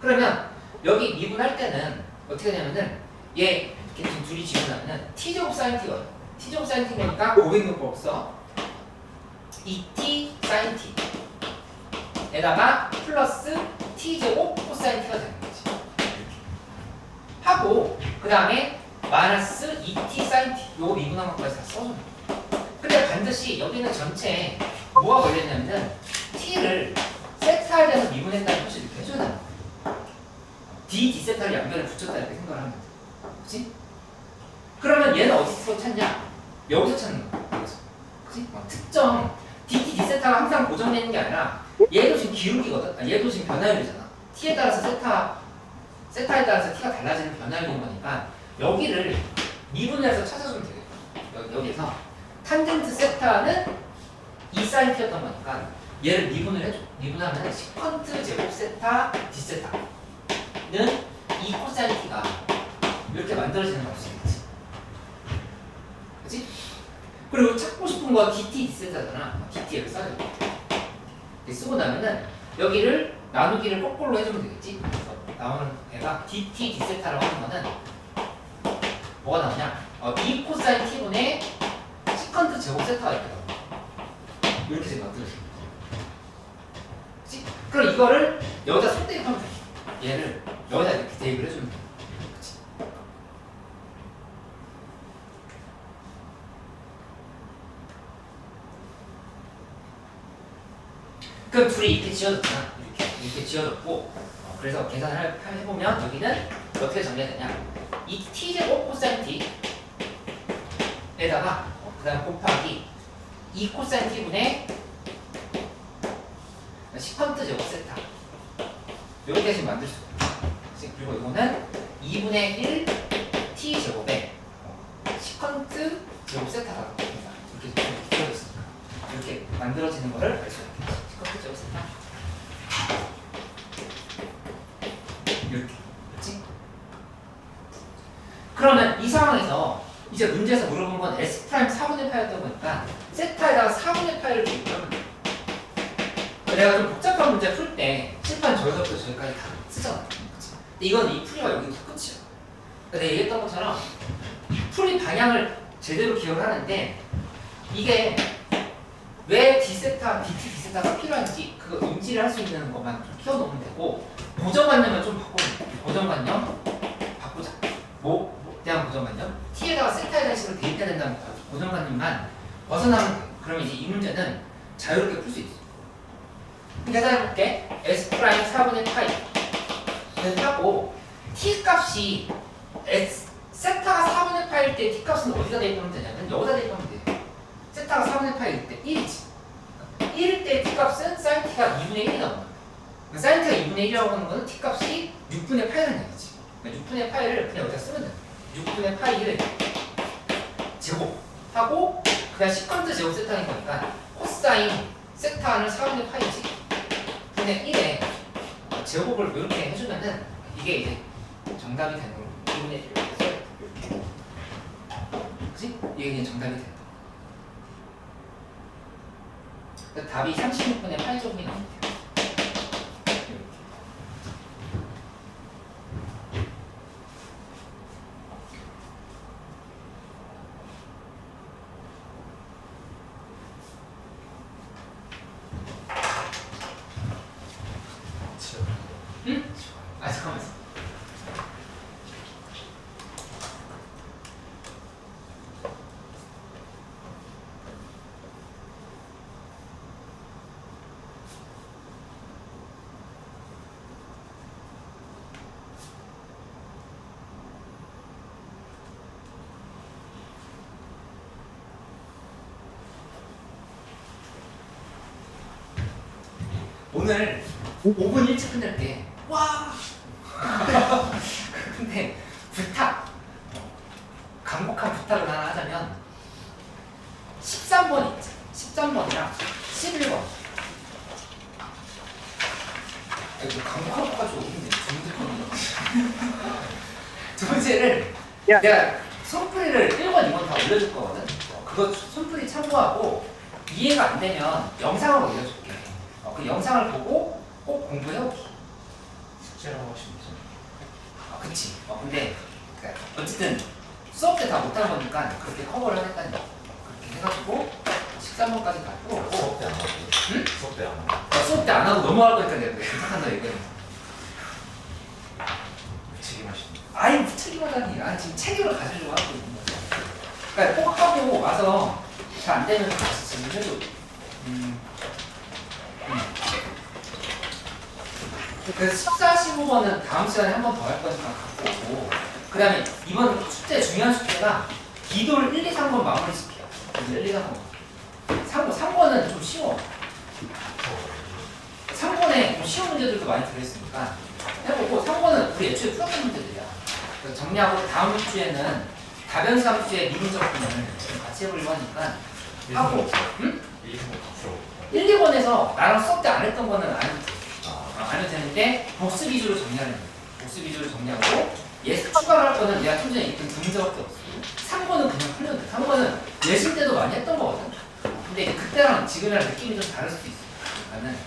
그러면 여기 미분할 때는 어떻게 되냐면은 얘 이렇게 지금 둘이 지분하면은 T제곱 사인 T거든. T제곱 사인 T니까 500명 써. 2T 사인 T 에다가 플러스 T제곱 코사인 T가 되는 거지. 이렇게 하고 그 다음에 마이너스 2T 사인 T 요거 미분한 것까지 다 써주는 거야. 근데 반드시 여기는 전체에 뭐가 걸렸냐면은 T를 세타에 대해서 미분했다는 표시를 이렇게 해줘야 되는 거야. D세타를 양변에 붙였다 이렇게 생각을 하면 돼. 그치? 그러면 얘는 어디서 찾냐? 여기서 찾는 거야. 여기서. 그치? 특정 D세타가 항상 고정되는 게 아니라 얘도 지금 기울기거든? 얘도 지금 변화율이잖아. T에 따라서 세타에 따라서 T가 달라지는 변화율인 거니까 여기를 미분해서 찾아주면 되겠다. 여기서 탄젠트 세타는 2 사인 T였던 거니까 얘를 미분을 해줘. 미분하면 시컨트 제곱 세타 D세타는 2 코사인 T가 이렇게 만들어지는 거 없이 있지. 그치? 그리고 찾고 싶은 거 DT D세타잖아. DT 여기 써야 돼. 쓰고 나면은 여기를 나누기를 거꾸로 해주면 되겠지? 그래서 나오는 애가 DT D세타라고 하는 거는 뭐가 나오냐? 2 코사인 T분의 시컨트 제곱 세타가 이렇게 나와. 이렇게 지금 만들어지는 거야. 그치? 그럼 이거를 여기다 손대입하면 돼. 얘를 여기다 이렇게 대입을 해주면 돼. 그치? 그럼 둘이 이렇게 지어졌잖아. 이렇게 지어졌고 그래서 계산을 해보면 여기는 어떻게 정리되냐? 이 T제곱 코사인 T에다가 그 다음 곱하기 2 코사인 T분의 시컨트 제곱 세타 이렇게 지금 만들 수 있어요. 그리고 이거는 2분의 1 T제곱에 시컨트 제곱 세타가 됩니다. 이렇게 지어졌으니까 이렇게 만들어지는 거를 알 수 있겠지. 시컨트 제곱 세타 이렇게. 그렇지? 그러면 이 상황에서 이제 문제에서 물어본 건 S 프라임 4분의 파였다 보니까 세타에다가 4분의 파를 대입하면 돼. 내가 좀 복잡한 문제 풀 때 칠판 저기서부터 저기까지 다 쓰잖아. 그치? 근데 이건 이 풀이가 여기부터 끝이야. 내가 얘기했던 것처럼 풀이 방향을 제대로 기억을 하는데 이게 왜 D세타, DT, D세타가 필요한지 그거 인지를 할 수 있는 것만 좀 키워놓으면 되고 고정관념을 좀 바꿔볼게요. 고정관념 바꾸자. 대한 고정관념 T에다가 세타에 대한 식으로 대입해야 된다는 고정관념만 벗어나면 돼요. 그러면 이제 이 문제는 자유롭게 풀 수 있어. 계산해볼게. S 프라임 4분의 파이를 하고 T 값이 세타가 4분의 파일 때 T 값은 어디다 대입하면 되냐면 여기다 대입하면 돼요. 세타가 4분의 파일 때 1이지. 1일 때 T 값은 sin T가 2분의 1이 나오는 거야. sin T가 2분의 1이라고 하는 거는 T 값이 6분의 파이라는 얘기지. 그러니까 6분의 파이를 그냥 여기다 쓰면 돼. 6분의 파이를 제곱하고 그냥 시컨트 제곱 세타인 거니까 코사인 세타는 4분의 파이지. 분의 1에 제곱을 이렇게 해주면은 이게 이제 정답이 되는 거예요. 2분의 1 이렇게 써야 돼. 이렇게. 그치? 이게 그냥 정답이 된다. 그러니까 답이 36분의 8제곱이 나옵니다. 응? 아 잠깐만. 오늘 5분 일찍 끝낼게. 와. 근데 간곡한 부탁을 하나 하자면 13번 있지. 13번이랑 11번. 이거 간곡한 것까지 오는데 두 문제를 내가 손풀이를 1번, 2번 다 올려줄 거거든. 그거 손풀이 참고하고 이해가 안 되면 영상을 올려줄게. 그 영상을 보고 꼭 공부해오기. 숙제라고 하시면 되죠. 그치. 근데 그러니까 어쨌든 수업 때 다 못한 거니까 그렇게 커버를 하겠다는 거. 그렇게 해가지고 13번까지 갔고 수업 때 안 하고. 응? 수업 때 안 하고. 수업 때 안 하고 넘어갈 거니까 내가 부탁한다 얘기해. 미치게 맛있네. 아이 무책임하다니. 난 지금 책임을 가지려고 하고 있는 거지. 그러니까 꼭 하고 와서 잘 안 되면 다시 지금 해도 그래서 14, 15번은 다음 시간에 한 번 더 할 거니까 갖고 오고 그 다음에 이번 숙제 중요한 숙제가 기도를 1, 2, 3번 마무리 시켜요. 1, 2, 3번 3번은 좀 쉬워. 3번에 좀 쉬운 문제들도 많이 들어있으니까 해보고 3번은 우리 애초에 풀었던 문제들이야. 그래서 정리하고 다음 주에는 다변수 함수의 미분적 분을 같이 해보려고 하니까 하고 응? 1, 2, 3번 다 풀어. 1, 2번에서 나랑 수업 때 안 했던 거는 안 해도 돼. 아, 안 해도 되는데 복수 위주로 정리하는 거야. 복수 위주로 정리하고 예습 추가를 할 거는 내가 좀 전에 얘기했던 두 문제밖에 없어. 3번은 그냥 풀면 돼. 3번은 예술 때도 많이 했던 거거든. 근데 이제 그때랑 지금이랑 느낌이 좀 다를 수도 있어. 나는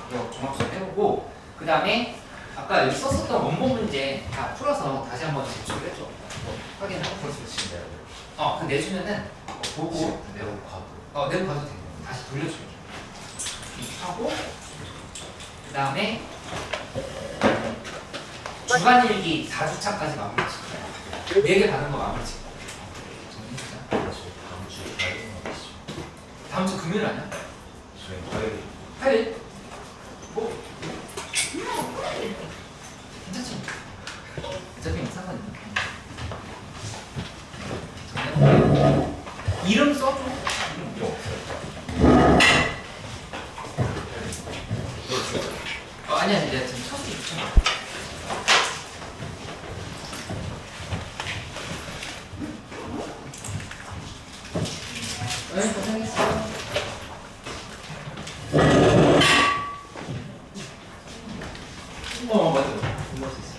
그거 종합수업 해보고 그 다음에 아까 여기 썼었던 원본 문제 다 풀어서 다시 한번 제출을 해줘. 확인하고. 풀었을 때 지금 내야 돼. 그 내주면은 보고 내고 가도. 내고 가도 돼. 다시 돌려줄게. 하고 그 다음에 주간일기 4주차까지 마무리 짓고 4개 받은 거 마무리 짓고 정리해보자. 그래서 다음 주에 가야 되는 거 같으시죠? 다음 주 금요일 아니야? 저희 화요일. 8일? 뭐? 괜찮지? 어차피 뭐 상관없네. 이름 써줘. 이름 필요 없어요. 아니야, 내가 지금 첫 수 있잖아. 네, 고생했어. 맞아. 공부할 수 있어.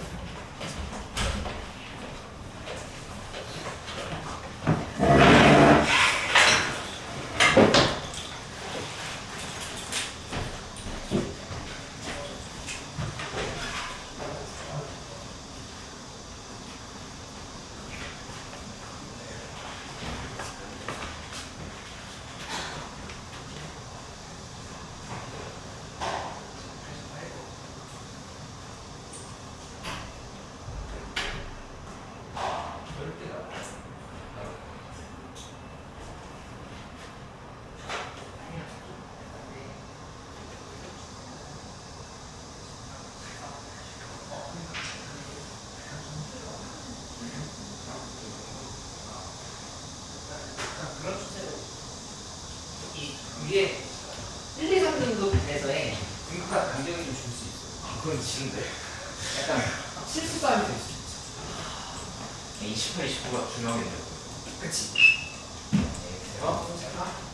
될 수 있어. 28, 29가 두 명인데. 그치? 네. 잘 봐.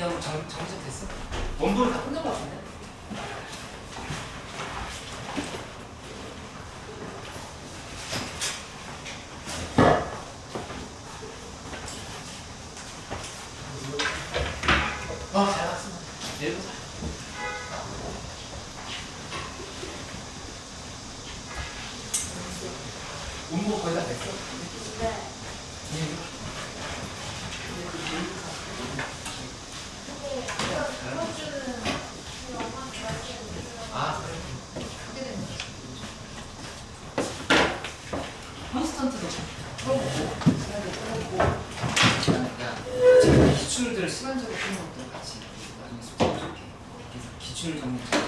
야, 우리 정식 됐어? 원본을 다 끝낸 것 같은데? 잘 봤어. 내려보자. 원본 거의 다 됐어? 네. 아, 그래. 콘스턴트도 풀어보고, 시간을 풀어보고, 그러니까 기출들을 시간적으로 푸는 것들 같이 나중에 숙제해 줄게. 그래서 기출 정리 잘